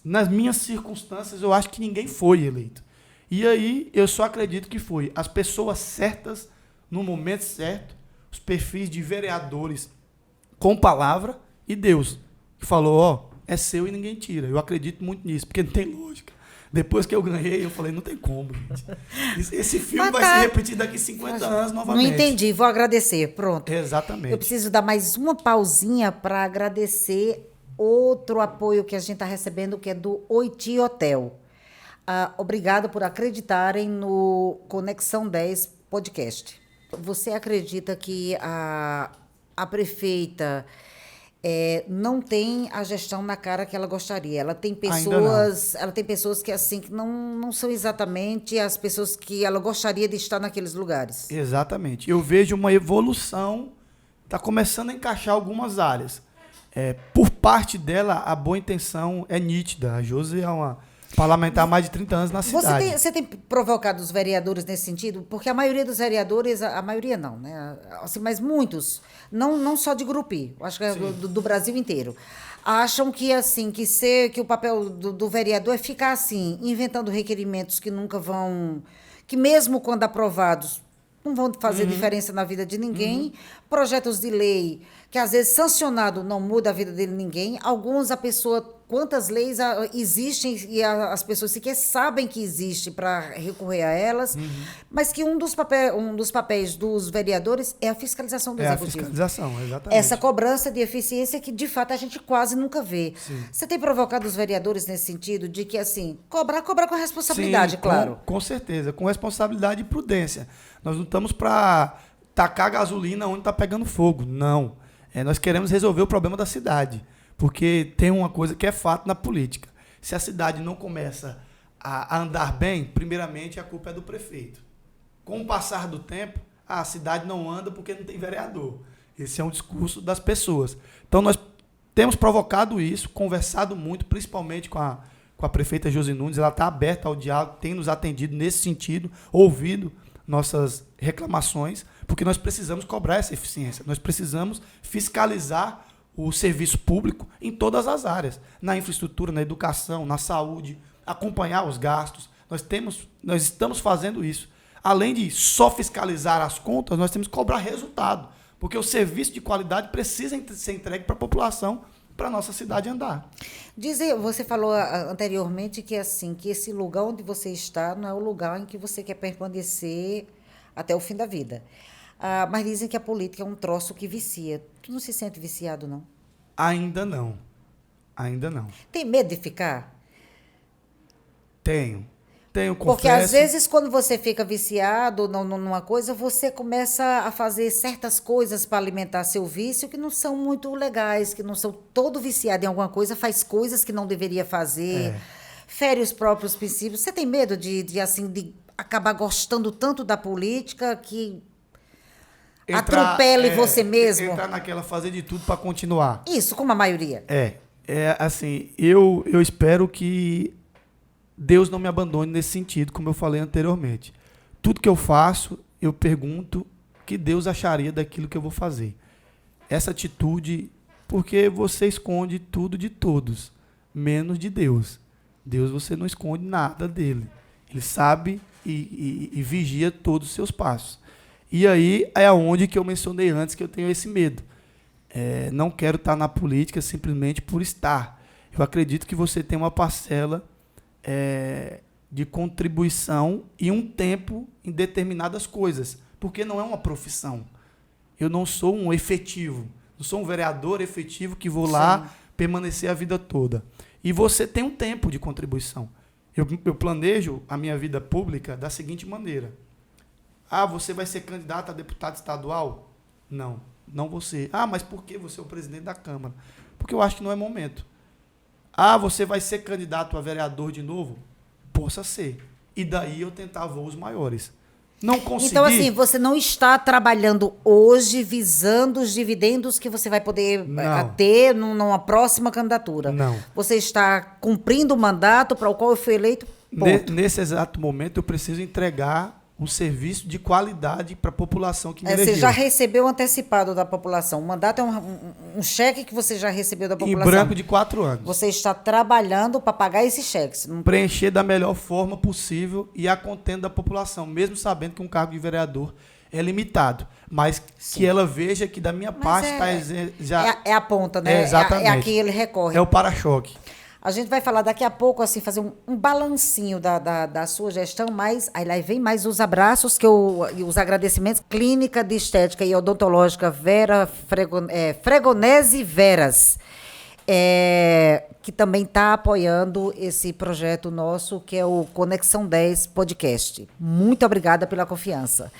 [SPEAKER 2] Nas minhas circunstâncias, eu acho que ninguém foi eleito. E aí, eu só acredito que foi as pessoas certas, no momento certo, os perfis de vereadores com palavra e Deus, que falou, é seu e ninguém tira. Eu acredito muito nisso, porque não tem lógica. Depois que eu ganhei, eu falei, não tem como, gente. Esse filme vai se repetir daqui 50 anos novamente.
[SPEAKER 1] Não entendi, vou agradecer, pronto.
[SPEAKER 2] Exatamente.
[SPEAKER 1] Eu preciso dar mais uma pausinha para agradecer outro apoio que a gente está recebendo, que é do Oiti Hotel. Obrigado por acreditarem no Conexão 10 Podcast. Você acredita que a prefeita não tem a gestão na cara que ela gostaria? Ela tem pessoas que assim que não são exatamente as pessoas que ela gostaria de estar naqueles lugares.
[SPEAKER 2] Exatamente. Eu vejo uma evolução, está começando a encaixar algumas áreas. Por parte dela, a boa intenção é nítida. A Josi é uma parlamentar há mais de 30 anos na cidade.
[SPEAKER 1] Você tem provocado os vereadores nesse sentido? Porque a maioria dos vereadores, a maioria não, né? Assim, mas muitos, não só de Gurupi, acho que é do Brasil inteiro, acham que assim, que o papel do vereador é ficar assim, inventando requerimentos que nunca vão, que mesmo quando aprovados, não vão fazer diferença na vida de ninguém. Projetos de lei que, às vezes, sancionado não muda a vida de ninguém. Alguns, quantas leis existem e as pessoas sequer sabem que existe para recorrer a elas, mas que um dos papéis dos vereadores é a fiscalização do executivo.
[SPEAKER 2] A fiscalização, exatamente.
[SPEAKER 1] Essa cobrança de eficiência que, de fato, a gente quase nunca vê.
[SPEAKER 2] Sim.
[SPEAKER 1] Você tem provocado os vereadores nesse sentido de que, assim, cobrar com responsabilidade, sim, claro.
[SPEAKER 2] Com certeza, com responsabilidade e prudência. Nós não estamos para tacar gasolina onde está pegando fogo, não. Nós queremos resolver o problema da cidade, porque tem uma coisa que é fato na política. Se a cidade não começa a andar bem, primeiramente a culpa é do prefeito. Com o passar do tempo, a cidade não anda porque não tem vereador. Esse é um discurso das pessoas. Então, nós temos provocado isso, conversado muito, principalmente com a prefeita Josi Nunes. Ela está aberta ao diálogo, tem nos atendido nesse sentido, ouvido nossas reclamações, porque nós precisamos cobrar essa eficiência, nós precisamos fiscalizar o serviço público em todas as áreas, na infraestrutura, na educação, na saúde, acompanhar os gastos. Nós estamos fazendo isso. Além de só fiscalizar as contas, nós temos que cobrar resultado, porque o serviço de qualidade precisa ser entregue para a população, para a nossa cidade andar.
[SPEAKER 1] Você falou anteriormente que assim, que esse lugar onde você está não é o lugar em que você quer permanecer até o fim da vida. Mas dizem que a política é um troço que vicia. Tu não se sente viciado, não?
[SPEAKER 2] Ainda não. Ainda não.
[SPEAKER 1] Tem medo de ficar?
[SPEAKER 2] Tenho. Tenho,
[SPEAKER 1] Porque às
[SPEAKER 2] confesso.
[SPEAKER 1] vezes quando você fica viciado numa coisa, você começa a fazer certas coisas para alimentar seu vício que não são muito legais, que não são todo viciado em alguma coisa, faz coisas que não deveria fazer, fere os próprios princípios. Você tem medo de acabar gostando tanto da política que atropele você mesmo?
[SPEAKER 2] Entrar naquela fazer de tudo para continuar.
[SPEAKER 1] Isso, como a maioria.
[SPEAKER 2] Assim, eu espero que Deus não me abandone nesse sentido, como eu falei anteriormente. Tudo que eu faço, eu pergunto o que Deus acharia daquilo que eu vou fazer. Essa atitude, porque você esconde tudo de todos, menos de Deus. Deus, você não esconde nada dele. Ele sabe e vigia todos os seus passos. E aí é onde que eu mencionei antes que eu tenho esse medo. Não quero estar na política simplesmente por estar. Eu acredito que você tem uma parcela de contribuição e um tempo em determinadas coisas, porque não é uma profissão. Eu não sou um efetivo, não sou um vereador efetivo que vou lá permanecer a vida toda. E você tem um tempo de contribuição. Eu planejo a minha vida pública da seguinte maneira. Você vai ser candidato a deputado estadual? Não, não vou ser. Mas por que você é o presidente da Câmara? Porque eu acho que não é momento. Você vai ser candidato a vereador de novo? Possa ser. E daí eu tentar voos maiores. Não consegui.
[SPEAKER 1] Então, assim, você não está trabalhando hoje visando os dividendos que você vai poder ter numa próxima candidatura.
[SPEAKER 2] Não.
[SPEAKER 1] Você está cumprindo o mandato para o qual eu fui eleito?
[SPEAKER 2] Nesse exato momento, eu preciso entregar um serviço de qualidade para a população que me elegeu.
[SPEAKER 1] Você já recebeu antecipado da população. O mandato é um cheque que você já recebeu da população.
[SPEAKER 2] Em branco de 4 anos.
[SPEAKER 1] Você está trabalhando para pagar esses cheques.
[SPEAKER 2] Preencher da melhor forma possível e a contento da população, mesmo sabendo que um cargo de vereador é limitado. Mas que ela veja que da minha parte está já...
[SPEAKER 1] É a ponta, né?
[SPEAKER 2] Exatamente.
[SPEAKER 1] É a que ele recorre.
[SPEAKER 2] É o para-choque.
[SPEAKER 1] A gente vai falar daqui a pouco, assim, fazer um balancinho da sua gestão, mas aí lá vem mais os abraços e os agradecimentos. Clínica de Estética e Odontológica Vera Fregonese Veras, que também está apoiando esse projeto nosso, que é o Conexão 10 Podcast. Muito obrigada pela confiança.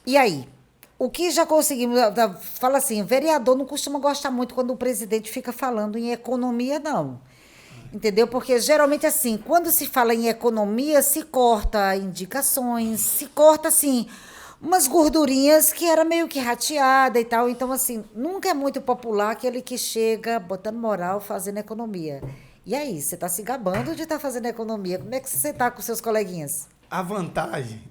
[SPEAKER 1] E aí? O que já conseguimos... Fala assim, vereador não costuma gostar muito quando o presidente fica falando em economia, não. Entendeu? Porque, geralmente, assim, quando se fala em economia, se corta indicações, se corta, assim, umas gordurinhas que era meio que rateada e tal. Então, assim, nunca é muito popular aquele que chega botando moral, fazendo economia. E aí, você está se gabando de estar fazendo economia. Como é que você está com seus coleguinhas?
[SPEAKER 2] A vantagem,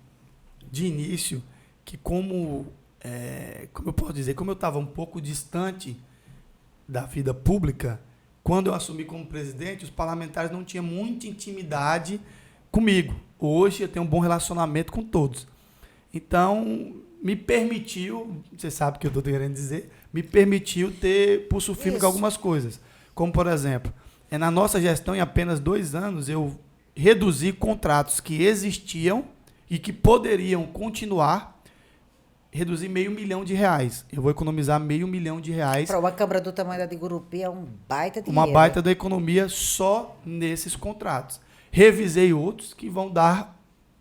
[SPEAKER 2] de início, que como eu posso dizer, como eu estava um pouco distante da vida pública, quando eu assumi como presidente, os parlamentares não tinham muita intimidade comigo. Hoje eu tenho um bom relacionamento com todos. Então, me permitiu, você sabe o que eu estou querendo dizer, me permitiu ter pulso firme com algumas coisas. Como, por exemplo, na nossa gestão, em apenas 2 anos, eu reduzi contratos que existiam e que poderiam continuar, reduzir R$500 milhão. Eu vou economizar R$500 milhão.
[SPEAKER 1] Para uma Câmara do tamanho da de Gurupi é um baita dinheiro.
[SPEAKER 2] Uma baita da economia só nesses contratos. Revisei outros que vão dar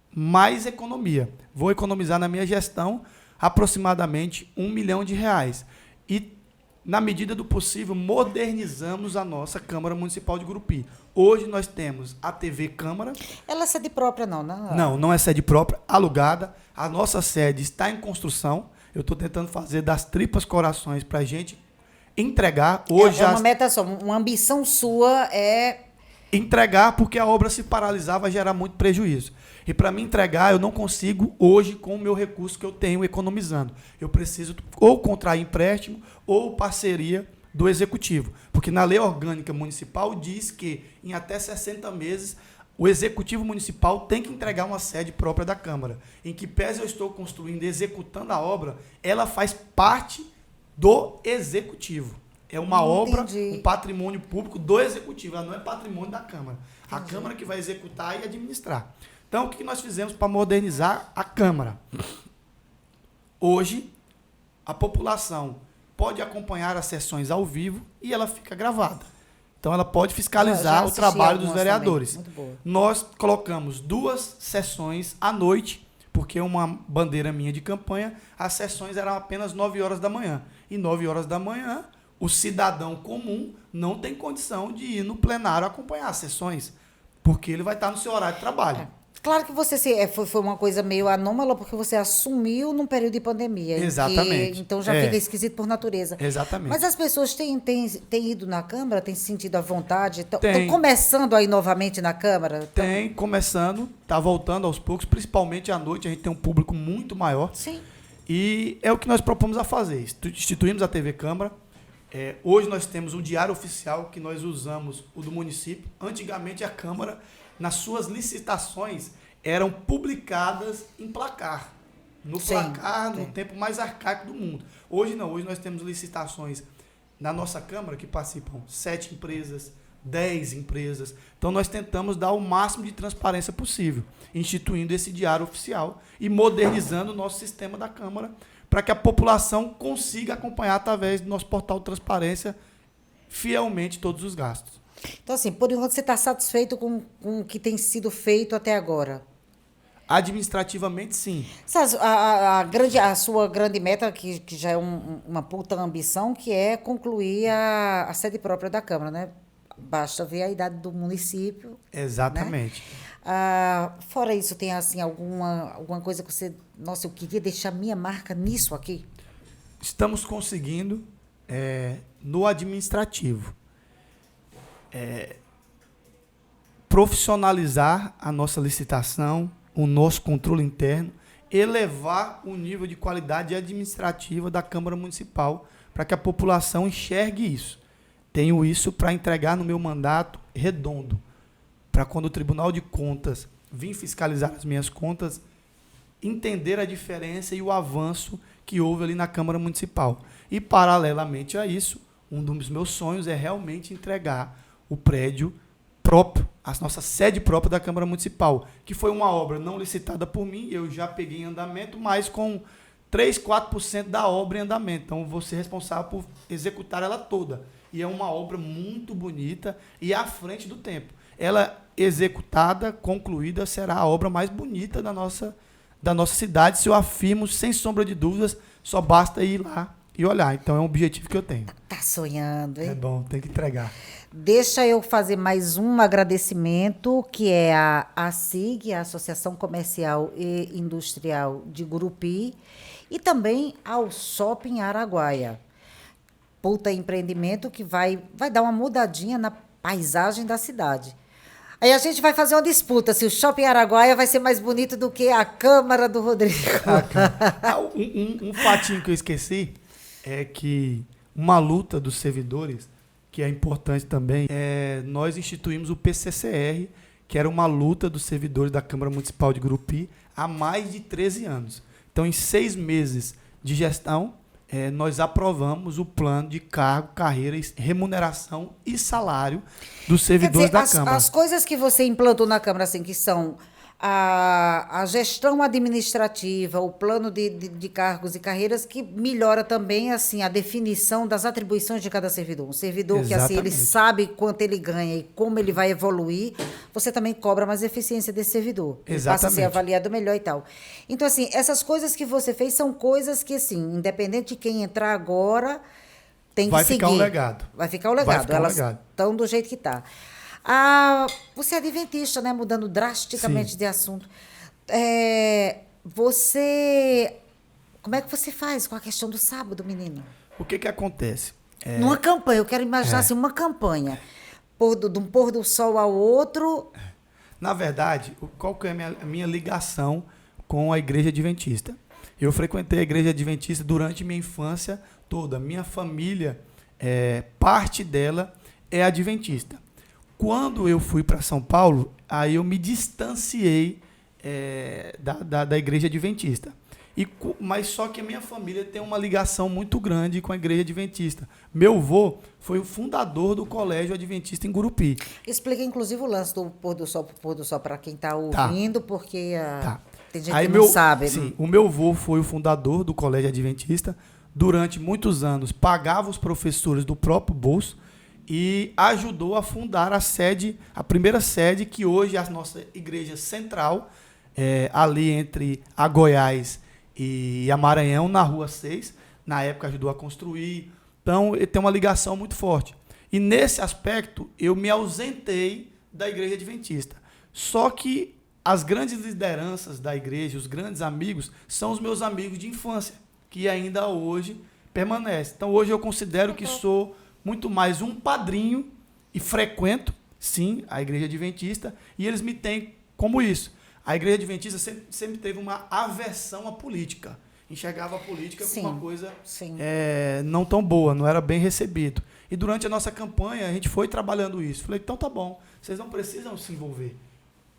[SPEAKER 2] mais economia. Vou economizar na minha gestão aproximadamente R$1 milhão. E, na medida do possível, modernizamos a nossa Câmara Municipal de Gurupi. Hoje nós temos a TV Câmara.
[SPEAKER 1] Ela é sede própria, não?
[SPEAKER 2] Não é sede própria, alugada. A nossa sede está em construção. Eu estou tentando fazer das tripas corações para a gente entregar. Hoje
[SPEAKER 1] uma meta só, uma ambição sua é...
[SPEAKER 2] Entregar, porque a obra se paralisar vai gerar muito prejuízo. E para me entregar, eu não consigo hoje com o meu recurso que eu tenho economizando. Eu preciso ou contrair empréstimo ou parceria do Executivo. Porque na Lei Orgânica Municipal diz que em até 60 meses o Executivo Municipal tem que entregar uma sede própria da Câmara. Em que pese eu estou construindo e executando a obra, ela faz parte do Executivo. é uma obra,
[SPEAKER 1] Entendi.
[SPEAKER 2] um patrimônio público do Executivo, ela não é patrimônio da Câmara. A Câmara que vai executar e administrar. Então, o que nós fizemos para modernizar a Câmara? Hoje, a população pode acompanhar as sessões ao vivo e ela fica gravada. Então, ela pode
[SPEAKER 1] Já
[SPEAKER 2] fiscalizar o
[SPEAKER 1] assisti
[SPEAKER 2] trabalho dos
[SPEAKER 1] algumas
[SPEAKER 2] vereadores.
[SPEAKER 1] também. Muito boa.
[SPEAKER 2] Nós colocamos 2 sessões à noite, porque uma bandeira minha de campanha, as sessões eram apenas 9 horas da manhã. E 9 horas da manhã, o cidadão comum não tem condição de ir no plenário acompanhar as sessões, porque ele vai estar no seu horário de trabalho.
[SPEAKER 1] Claro que você foi uma coisa meio anômala, porque você assumiu num período de pandemia.
[SPEAKER 2] Exatamente.
[SPEAKER 1] Então já fica esquisito por natureza.
[SPEAKER 2] Exatamente.
[SPEAKER 1] Mas as pessoas têm ido na Câmara, têm se sentido à vontade? Estão
[SPEAKER 2] Tem.
[SPEAKER 1] começando aí novamente na Câmara?
[SPEAKER 2] Tem, começando, está voltando aos poucos, principalmente à noite, a gente tem um público muito maior.
[SPEAKER 1] Sim.
[SPEAKER 2] E é o que nós propomos a fazer. Instituímos a TV Câmara. Hoje nós temos um diário oficial que nós usamos, o do município. Antigamente a Câmara, nas suas licitações, eram publicadas em placar. No
[SPEAKER 1] Sim,
[SPEAKER 2] placar, no
[SPEAKER 1] sim.
[SPEAKER 2] tempo mais arcaico do mundo. Hoje não, hoje nós temos licitações na nossa Câmara que participam 7 empresas, 10 empresas. Então nós tentamos dar o máximo de transparência possível, instituindo esse diário oficial e modernizando o nosso sistema da Câmara para que a população consiga acompanhar através do nosso portal de transparência fielmente todos os gastos.
[SPEAKER 1] Então, assim, por enquanto você está satisfeito com o que tem sido feito até agora?
[SPEAKER 2] Administrativamente, sim.
[SPEAKER 1] A sua grande meta, que já é uma puta ambição, que é concluir a sede própria da Câmara, né? Basta ver a idade do município.
[SPEAKER 2] Exatamente.
[SPEAKER 1] Fora isso, tem assim alguma coisa que você... Nossa, eu queria deixar minha marca nisso aqui.
[SPEAKER 2] Estamos conseguindo no administrativo profissionalizar a nossa licitação, o nosso controle interno, elevar o nível de qualidade administrativa da Câmara Municipal para que a população enxergue isso. Tenho isso para entregar no meu mandato redondo, para quando o Tribunal de Contas vir fiscalizar as minhas contas, entender a diferença e o avanço que houve ali na Câmara Municipal. E, paralelamente a isso, um dos meus sonhos é realmente entregar o prédio próprio, a nossa sede própria da Câmara Municipal, que foi uma obra não licitada por mim, eu já peguei em andamento, mas com 3, 4% da obra em andamento. Então, eu vou ser responsável por executar ela toda. E é uma obra muito bonita e à frente do tempo. Ela executada, concluída, será a obra mais bonita da nossa cidade, se eu afirmo, sem sombra de dúvidas, só basta ir lá e olhar. Então, é um objetivo que eu tenho.
[SPEAKER 1] Tá sonhando, hein?
[SPEAKER 2] É bom, tem que entregar.
[SPEAKER 1] Deixa eu fazer mais um agradecimento, que é a ACIG, a Associação Comercial e Industrial de Gurupi, e também ao Shopping Araguaia. Puta empreendimento que vai dar uma mudadinha na paisagem da cidade. Aí a gente vai fazer uma disputa se o Shopping Araguaia vai ser mais bonito do que a Câmara do Rodrigo.
[SPEAKER 2] Um fatinho que eu esqueci é que uma luta dos servidores, que é importante também, nós instituímos o PCCR, que era uma luta dos servidores da Câmara Municipal de Gurupi há mais de 13 anos. Então, em 6 meses de gestão, nós aprovamos o plano de cargo, carreira, remuneração e salário dos servidores da Câmara.
[SPEAKER 1] As coisas que você implantou na Câmara, assim, que são a gestão administrativa, o plano de cargos e carreiras, que melhora também assim a definição das atribuições de cada servidor. Um servidor que assim, ele sabe quanto ele ganha e como ele vai evoluir, você também cobra mais eficiência desse servidor. Ele passa a ser avaliado melhor e tal. Então, assim, essas coisas que você fez são coisas que, assim, independente de quem entrar agora, tem que seguir.
[SPEAKER 2] Vai ficar um legado.
[SPEAKER 1] Vai ficar o legado. Elas estão do jeito que está. Você é adventista, né? Mudando drasticamente
[SPEAKER 2] Sim.
[SPEAKER 1] de assunto. Como é que você faz com a questão do sábado, menino?
[SPEAKER 2] O que acontece?
[SPEAKER 1] Numa campanha, eu quero imaginar assim, uma campanha. De um pôr do sol ao outro.
[SPEAKER 2] Na verdade, qual que é a minha ligação com a Igreja Adventista? Eu frequentei a Igreja Adventista durante minha infância toda. Minha família, parte dela é adventista. Quando eu fui para São Paulo, aí eu me distanciei da Igreja Adventista. Mas só que a minha família tem uma ligação muito grande com a igreja adventista. Meu avô foi o fundador do colégio adventista em Gurupi.
[SPEAKER 1] Explica, inclusive, o lance do pôr do sol para quem está ouvindo, porque tem gente que não sabe.
[SPEAKER 2] Sim, o meu avô foi o fundador do colégio adventista. Durante muitos anos, pagava os professores do próprio bolso e ajudou a fundar a primeira sede, que hoje é a nossa igreja central, ali entre a Goiás e a Maranhão, na Rua 6. Na época ajudou a construir. Então, ele tem uma ligação muito forte. E nesse aspecto, eu me ausentei da igreja adventista. Só que as grandes lideranças da igreja, os grandes amigos, são os meus amigos de infância, que ainda hoje permanecem. Então, hoje eu considero que sou muito mais um padrinho e frequento, sim, a igreja adventista, e eles me têm como isso. A igreja adventista sempre teve uma aversão à política. Enxergava a política como uma coisa não tão boa, não era bem recebido. E durante a nossa campanha, a gente foi trabalhando isso. Falei, então tá bom, vocês não precisam se envolver.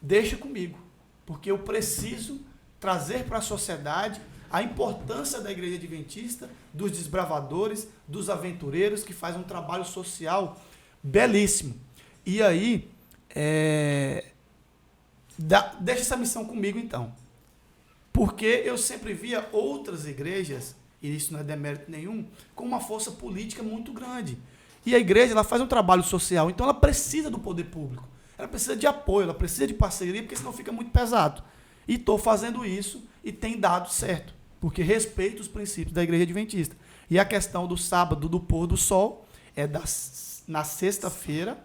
[SPEAKER 2] Deixa comigo, porque eu preciso trazer para a sociedade a importância da igreja adventista, dos desbravadores, dos aventureiros, que fazem um trabalho social belíssimo. E aí, deixa essa missão comigo, então. Porque eu sempre via outras igrejas, e isso não é demérito nenhum, com uma força política muito grande. E a igreja, ela faz um trabalho social, então ela precisa do poder público. Ela precisa de apoio, ela precisa de parceria, porque senão fica muito pesado. E estou fazendo isso e tem dado certo, porque respeito os princípios da igreja adventista. E a questão do sábado, do pôr do sol, na sexta-feira,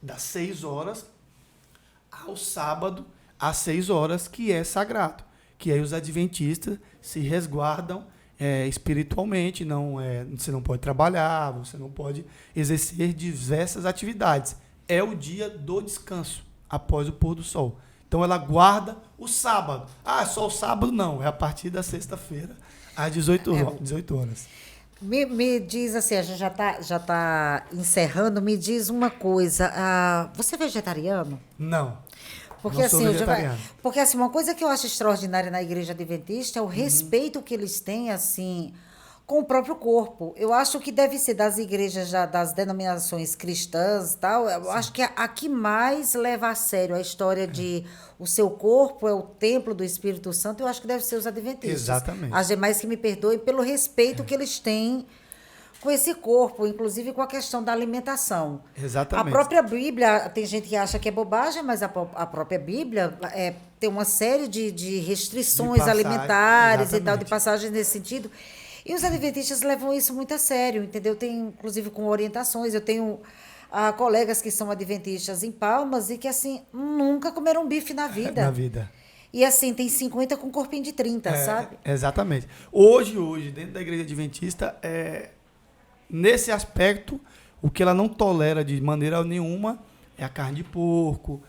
[SPEAKER 2] das 6 horas, ao sábado, às 6 horas, que é sagrado. Que aí os adventistas se resguardam espiritualmente, você não pode trabalhar, você não pode exercer diversas atividades. É o dia do descanso, após o pôr do sol. Então ela guarda o sábado. Só o sábado não, é a partir da sexta-feira, às 18 horas.
[SPEAKER 1] Me diz assim, a gente já tá encerrando, me diz uma coisa, você é vegetariano?
[SPEAKER 2] Não.
[SPEAKER 1] Porque assim, uma coisa que eu acho extraordinária na igreja adventista é o respeito que eles têm, assim, com o próprio corpo. Eu acho que deve ser das igrejas, das denominações cristãs e tal, eu acho que a que mais leva a sério a história de o seu corpo é o templo do Espírito Santo, eu acho que deve ser os adventistas.
[SPEAKER 2] Exatamente.
[SPEAKER 1] As demais que me perdoem pelo respeito que eles têm com esse corpo, inclusive com a questão da alimentação.
[SPEAKER 2] Exatamente.
[SPEAKER 1] A própria Bíblia, tem gente que acha que é bobagem, mas a própria Bíblia tem uma série de restrições alimentares, exatamente, e tal, de passagens nesse sentido. E os adventistas levam isso muito a sério, entendeu? Tem, inclusive, com orientações. Eu tenho colegas que são adventistas em Palmas e que, assim, nunca comeram bife na vida.
[SPEAKER 2] Na vida.
[SPEAKER 1] E, assim, tem 50 com corpinho de 30, sabe?
[SPEAKER 2] Exatamente. Hoje, dentro da igreja adventista, nesse aspecto, o que ela não tolera de maneira nenhuma é a carne de porco,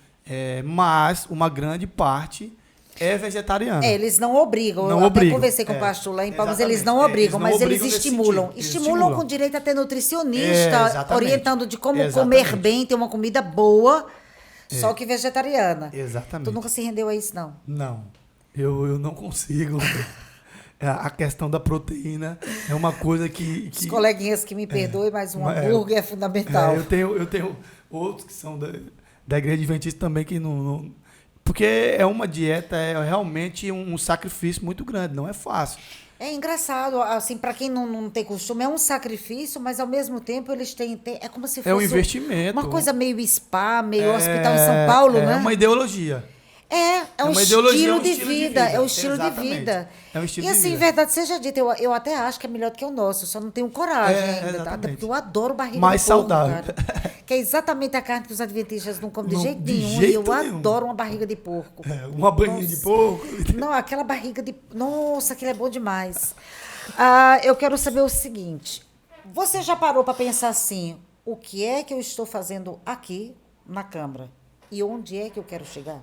[SPEAKER 2] mas uma grande parte é vegetariana.
[SPEAKER 1] Eles não obrigam. Eu até conversei com o pastor lá em Palmas, eles não obrigam, mas eles estimulam. Estimulam com direito a ter nutricionista, orientando de como comer bem, ter uma comida boa, só que vegetariana.
[SPEAKER 2] Exatamente.
[SPEAKER 1] Tu nunca se rendeu a isso, não?
[SPEAKER 2] Não. Eu não consigo. A questão da proteína é uma coisa que...
[SPEAKER 1] Os coleguinhas que me perdoem, mas um hambúrguer é fundamental.
[SPEAKER 2] Eu tenho outros que são da igreja adventista também que não... Porque é uma dieta, é realmente um sacrifício muito grande, não é fácil.
[SPEAKER 1] É engraçado, assim, para quem não tem costume, é um sacrifício, mas ao mesmo tempo eles têm é como se fosse...
[SPEAKER 2] É um investimento.
[SPEAKER 1] Uma coisa meio spa, meio hospital em São Paulo, né?
[SPEAKER 2] É uma ideologia.
[SPEAKER 1] É um estilo de vida. É um estilo de
[SPEAKER 2] Exatamente.
[SPEAKER 1] vida.
[SPEAKER 2] É um estilo
[SPEAKER 1] e assim,
[SPEAKER 2] de vida.
[SPEAKER 1] Verdade seja dita, eu até acho que é melhor do que o nosso, só não tenho coragem ainda, tá? Porque eu adoro barriga
[SPEAKER 2] mais
[SPEAKER 1] de porco,
[SPEAKER 2] saudável.
[SPEAKER 1] Cara. Que é exatamente a carne que os adventistas não comem de jeito
[SPEAKER 2] de
[SPEAKER 1] nenhum.
[SPEAKER 2] Jeito
[SPEAKER 1] e eu
[SPEAKER 2] nenhum.
[SPEAKER 1] adoro uma barriga de porco.
[SPEAKER 2] Uma banhinha de porco.
[SPEAKER 1] Não, aquela barriga de... Nossa, aquilo é bom demais. Eu quero saber o seguinte. Você já parou para pensar assim, o que é que eu estou fazendo aqui na Câmara? E onde é que eu quero chegar?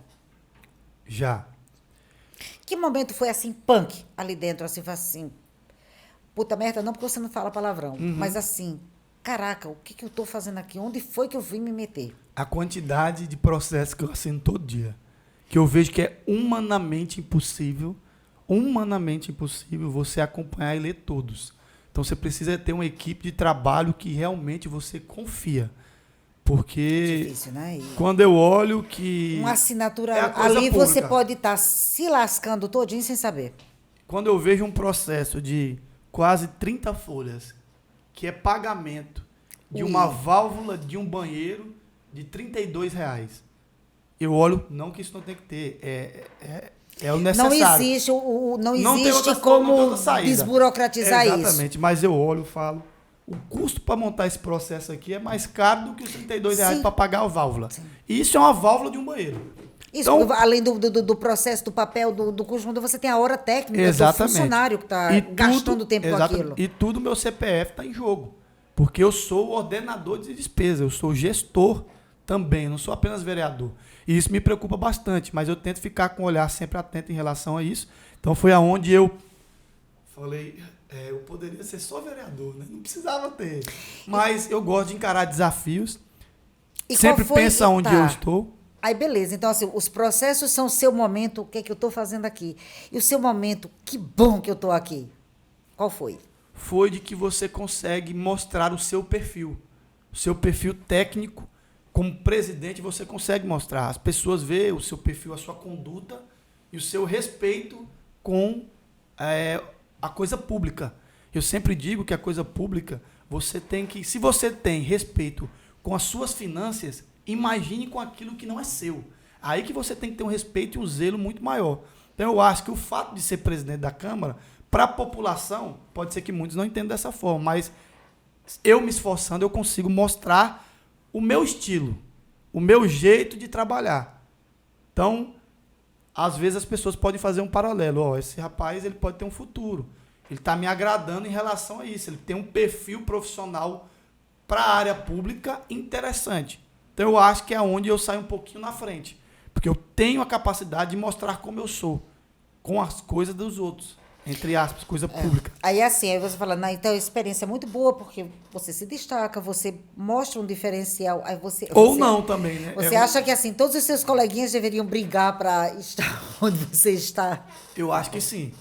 [SPEAKER 2] Já.
[SPEAKER 1] Que momento foi assim, punk, ali dentro, assim, puta merda, não porque você não fala palavrão, mas assim, caraca, o que eu tô fazendo aqui? Onde foi que eu vim me meter?
[SPEAKER 2] A quantidade de processos que eu assino todo dia, que eu vejo que é humanamente impossível humanamente impossível você acompanhar e ler todos. Então você precisa ter uma equipe de trabalho que realmente você confia. Porque
[SPEAKER 1] Difícil, né?
[SPEAKER 2] quando eu olho que
[SPEAKER 1] Uma assinatura
[SPEAKER 2] é a coisa
[SPEAKER 1] ali,
[SPEAKER 2] pública.
[SPEAKER 1] você pode estar se lascando todinho sem saber.
[SPEAKER 2] Quando eu vejo um processo de quase 30 folhas, que é pagamento de uma válvula de um banheiro de R$ 32, eu olho, não que isso não tem que ter, é o necessário.
[SPEAKER 1] Não
[SPEAKER 2] Não tem
[SPEAKER 1] existe
[SPEAKER 2] outra forma,
[SPEAKER 1] como
[SPEAKER 2] não tem outra saída.
[SPEAKER 1] desburocratizar isso.
[SPEAKER 2] Exatamente, mas eu olho e falo, o custo para montar esse processo aqui é mais caro do que os R$ 32 para pagar a válvula. Sim. E isso é uma válvula de um banheiro.
[SPEAKER 1] Isso, então, além do processo, do papel, do custo, você tem a hora técnica do funcionário que está gastando tempo com aquilo.
[SPEAKER 2] E tudo meu CPF está em jogo. Porque eu sou ordenador de despesa, eu sou gestor também, não sou apenas vereador. E isso me preocupa bastante, mas eu tento ficar com o olhar sempre atento em relação a isso. Então foi aonde eu falei, eu poderia ser só vereador, né? Não precisava ter. Mas eu gosto de encarar desafios, sempre pensa onde eu estou.
[SPEAKER 1] Aí, beleza. Então, assim, os processos são o seu momento, o que é que eu estou fazendo aqui? E o seu momento, que bom que eu estou aqui. Qual foi?
[SPEAKER 2] Foi de que você consegue mostrar o seu perfil técnico. Como presidente, você consegue mostrar. As pessoas veem o seu perfil, a sua conduta e o seu respeito com a coisa pública. Eu sempre digo que a coisa pública, você tem que... Se você tem respeito com as suas finanças, imagine com aquilo que não é seu. Aí que você tem que ter um respeito e um zelo muito maior. Então, eu acho que o fato de ser presidente da Câmara, para a população, pode ser que muitos não entendam dessa forma, mas eu me esforçando, eu consigo mostrar o meu estilo, o meu jeito de trabalhar. Então, às vezes as pessoas podem fazer um paralelo. Esse rapaz ele pode ter um futuro. Ele está me agradando em relação a isso. Ele tem um perfil profissional para a área pública interessante. Então, eu acho que é onde eu saio um pouquinho na frente. Porque eu tenho a capacidade de mostrar como eu sou, com as coisas dos outros. Entre aspas, coisa pública.
[SPEAKER 1] Aí assim, aí você fala, então a experiência é muito boa, porque você se destaca, você mostra um diferencial. Aí
[SPEAKER 2] Ou não também, né?
[SPEAKER 1] Você acha que assim, todos os seus coleguinhas deveriam brigar para estar onde você está?
[SPEAKER 2] Eu acho que sim.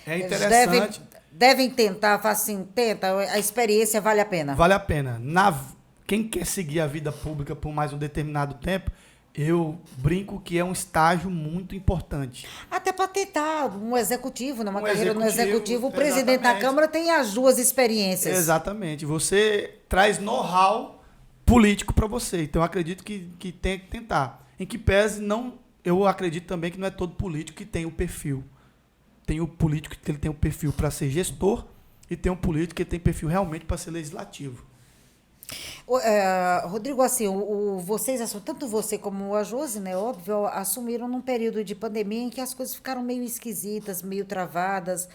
[SPEAKER 2] É interessante.
[SPEAKER 1] Devem tentar, assim, a experiência vale a pena.
[SPEAKER 2] Vale a pena. Quem quer seguir a vida pública por mais um determinado tempo, eu brinco que é um estágio muito importante.
[SPEAKER 1] Até para tentar um executivo, uma carreira no executivo, o presidente da Câmara tem as duas experiências.
[SPEAKER 2] Exatamente. Você traz know-how político para você. Então, eu acredito que tem que tentar. Em que pese, eu acredito também que não é todo político que tem o perfil. Tem o político que ele tem o perfil para ser gestor e tem um político que tem perfil realmente para ser legislativo.
[SPEAKER 1] Rodrigo, assim, vocês, tanto você como a Josi, né, óbvio, assumiram num período de pandemia em que as coisas ficaram meio esquisitas, meio travadas.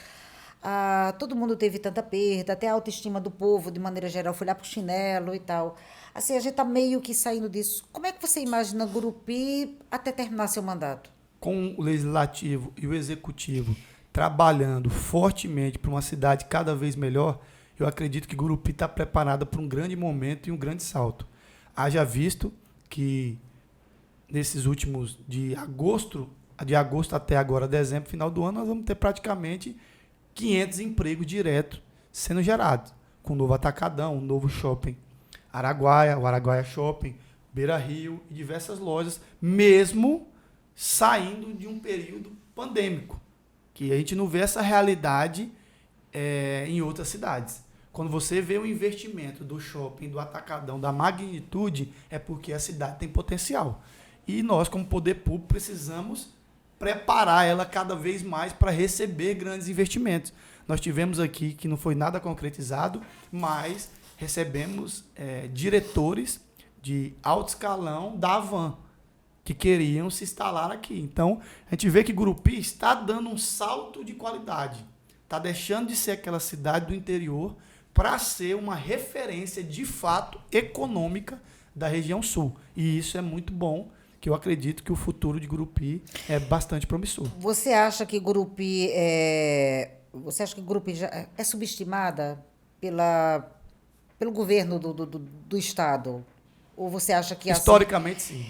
[SPEAKER 1] Todo mundo teve tanta perda, até a autoestima do povo, de maneira geral, foi lá pro chinelo e tal. Assim, a gente está meio que saindo disso. Como é que você imagina Gurupi até terminar seu mandato?
[SPEAKER 2] Com o legislativo e o executivo trabalhando fortemente para uma cidade cada vez melhor, eu acredito que Gurupi está preparada para um grande momento e um grande salto. Haja visto que nesses últimos, de agosto até agora, dezembro, final do ano, nós vamos ter praticamente 500 empregos diretos sendo gerados, com o novo Atacadão, um novo shopping Araguaia, o Araguaia Shopping, Beira Rio e diversas lojas, mesmo saindo de um período pandêmico, que a gente não vê essa realidade em outras cidades. Quando você vê o investimento do shopping, do Atacadão, da magnitude, é porque a cidade tem potencial. E nós, como poder público, precisamos preparar ela cada vez mais para receber grandes investimentos. Nós tivemos aqui, que não foi nada concretizado, mas recebemos diretores de alto escalão da Avan, que queriam se instalar aqui. Então, a gente vê que Gurupi está dando um salto de qualidade. Está deixando de ser aquela cidade do interior para ser uma referência, de fato, econômica da região sul. E isso é muito bom, que eu acredito que o futuro de Gurupi é bastante promissor.
[SPEAKER 1] Você acha que Gurupi já é subestimada pelo governo do Estado? Ou você acha que...
[SPEAKER 2] Historicamente, sim.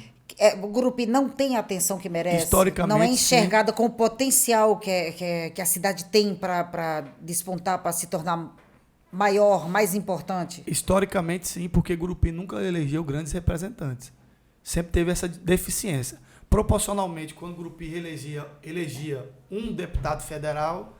[SPEAKER 1] o Gurupi não tem a atenção que merece?
[SPEAKER 2] Historicamente,
[SPEAKER 1] não é enxergada com o potencial que a cidade tem para despontar, para se tornar maior, mais importante?
[SPEAKER 2] Historicamente, sim, porque Gurupi nunca elegeu grandes representantes. Sempre teve essa deficiência. Proporcionalmente, quando Gurupi elegia um deputado federal,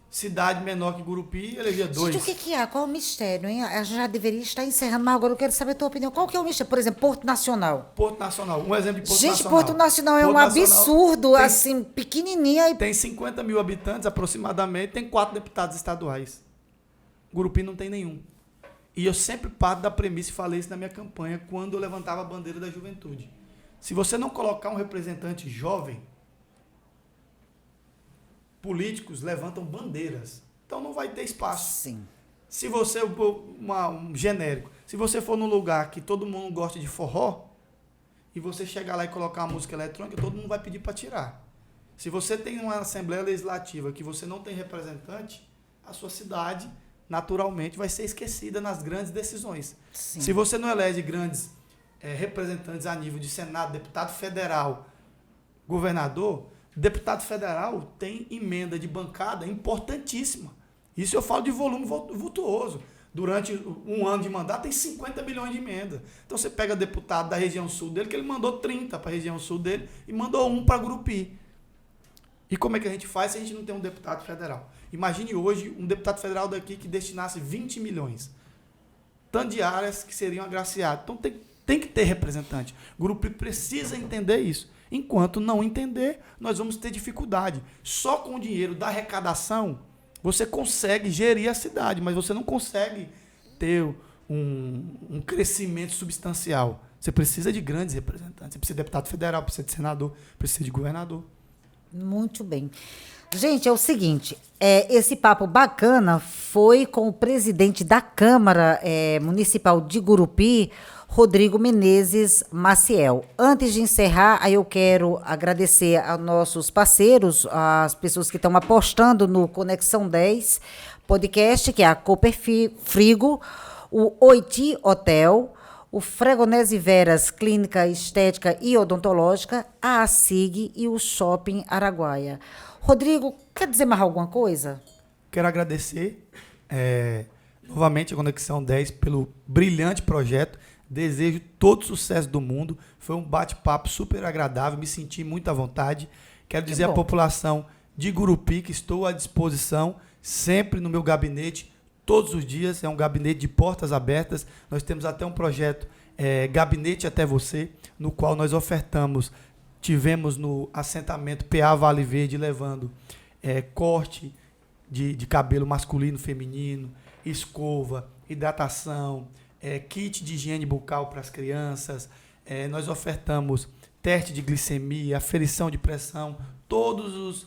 [SPEAKER 2] cidade menor que Gurupi elegia 2.
[SPEAKER 1] Gente, o que há? Qual é o mistério, hein? A gente já deveria estar encerrando, mas agora eu quero saber a tua opinião. Qual que é o mistério? Por exemplo, Porto Nacional.
[SPEAKER 2] Porto Nacional, um exemplo de Porto
[SPEAKER 1] Gente,
[SPEAKER 2] Nacional.
[SPEAKER 1] Porto Nacional é
[SPEAKER 2] Porto
[SPEAKER 1] um
[SPEAKER 2] Nacional
[SPEAKER 1] absurdo, assim, pequenininha.
[SPEAKER 2] Tem 50 mil habitantes aproximadamente, tem 4 deputados estaduais. Gurupi não tem nenhum. E eu sempre parto da premissa, e falei isso na minha campanha, quando eu levantava a bandeira da juventude. Se você não colocar um representante jovem, políticos levantam bandeiras. Então não vai ter espaço.
[SPEAKER 1] Sim.
[SPEAKER 2] Se você, um genérico, se você for num lugar que todo mundo gosta de forró, e você chegar lá e colocar uma música eletrônica, todo mundo vai pedir para tirar. Se você tem uma Assembleia Legislativa que você não tem representante, a sua cidade, naturalmente, vai ser esquecida nas grandes decisões.
[SPEAKER 1] Sim.
[SPEAKER 2] Se você não elege grandes representantes a nível de Senado, deputado federal, governador, deputado federal tem emenda de bancada importantíssima. Isso eu falo de volume vultuoso. Durante um ano de mandato tem 50 bilhões de emenda. Então você pega deputado da região sul dele, que ele mandou 30 para a região sul dele e mandou 1 para Gurupi. E como é que a gente faz se a gente não tem um deputado federal? Imagine hoje um deputado federal daqui que destinasse 20 milhões. Tanto de áreas que seriam agraciadas. Então tem que ter representante. O Gurupi precisa entender isso. Enquanto não entender, nós vamos ter dificuldade. Só com o dinheiro da arrecadação, você consegue gerir a cidade, mas você não consegue ter um crescimento substancial. Você precisa de grandes representantes. Você precisa de deputado federal, precisa de senador, precisa de governador.
[SPEAKER 1] Muito bem. Gente, é o seguinte, esse papo bacana foi com o presidente da Câmara Municipal de Gurupi, Rodrigo Menezes Maciel. Antes de encerrar, aí eu quero agradecer aos nossos parceiros, as pessoas que estão apostando no Conexão 10 podcast, que é a Cooper Frigo, o Oiti Hotel, o Fregonese Veras Clínica Estética e Odontológica, a ASIG e o Shopping Araguaia. Rodrigo, quer dizer mais alguma coisa?
[SPEAKER 2] Quero agradecer novamente a Conexão 10 pelo brilhante projeto. Desejo todo o sucesso do mundo. Foi um bate-papo super agradável, me senti muito à vontade. Quero dizer à população de Gurupi que estou à disposição, sempre no meu gabinete, todos os dias. É um gabinete de portas abertas. Nós temos até um projeto, Gabinete Até Você, no qual nós tivemos no assentamento PA Vale Verde, levando corte de cabelo masculino, feminino, escova, hidratação, kit de higiene bucal para as crianças. Nós ofertamos teste de glicemia, aferição de pressão, todos os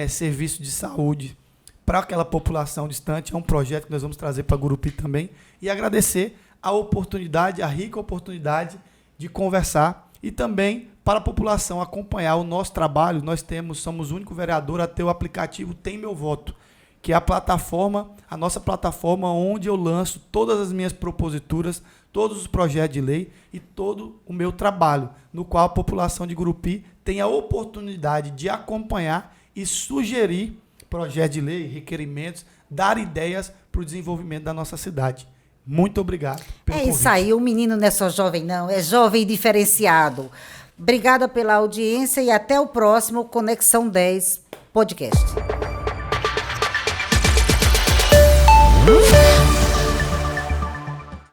[SPEAKER 2] serviços de saúde para aquela população distante. É um projeto que nós vamos trazer para Gurupi também. E agradecer a oportunidade, a rica oportunidade de conversar e também para a população acompanhar o nosso trabalho. Nós somos o único vereador a ter o aplicativo Tem Meu Voto, que é a nossa plataforma onde eu lanço todas as minhas proposituras, todos os projetos de lei e todo o meu trabalho, no qual a população de Gurupi tem a oportunidade de acompanhar e sugerir projetos de lei, requerimentos, dar ideias para o desenvolvimento da nossa cidade. Muito obrigado pelo convite.
[SPEAKER 1] Isso aí, o menino não é só jovem, não, é jovem diferenciado. Obrigada pela audiência e até o próximo Conexão 10 podcast.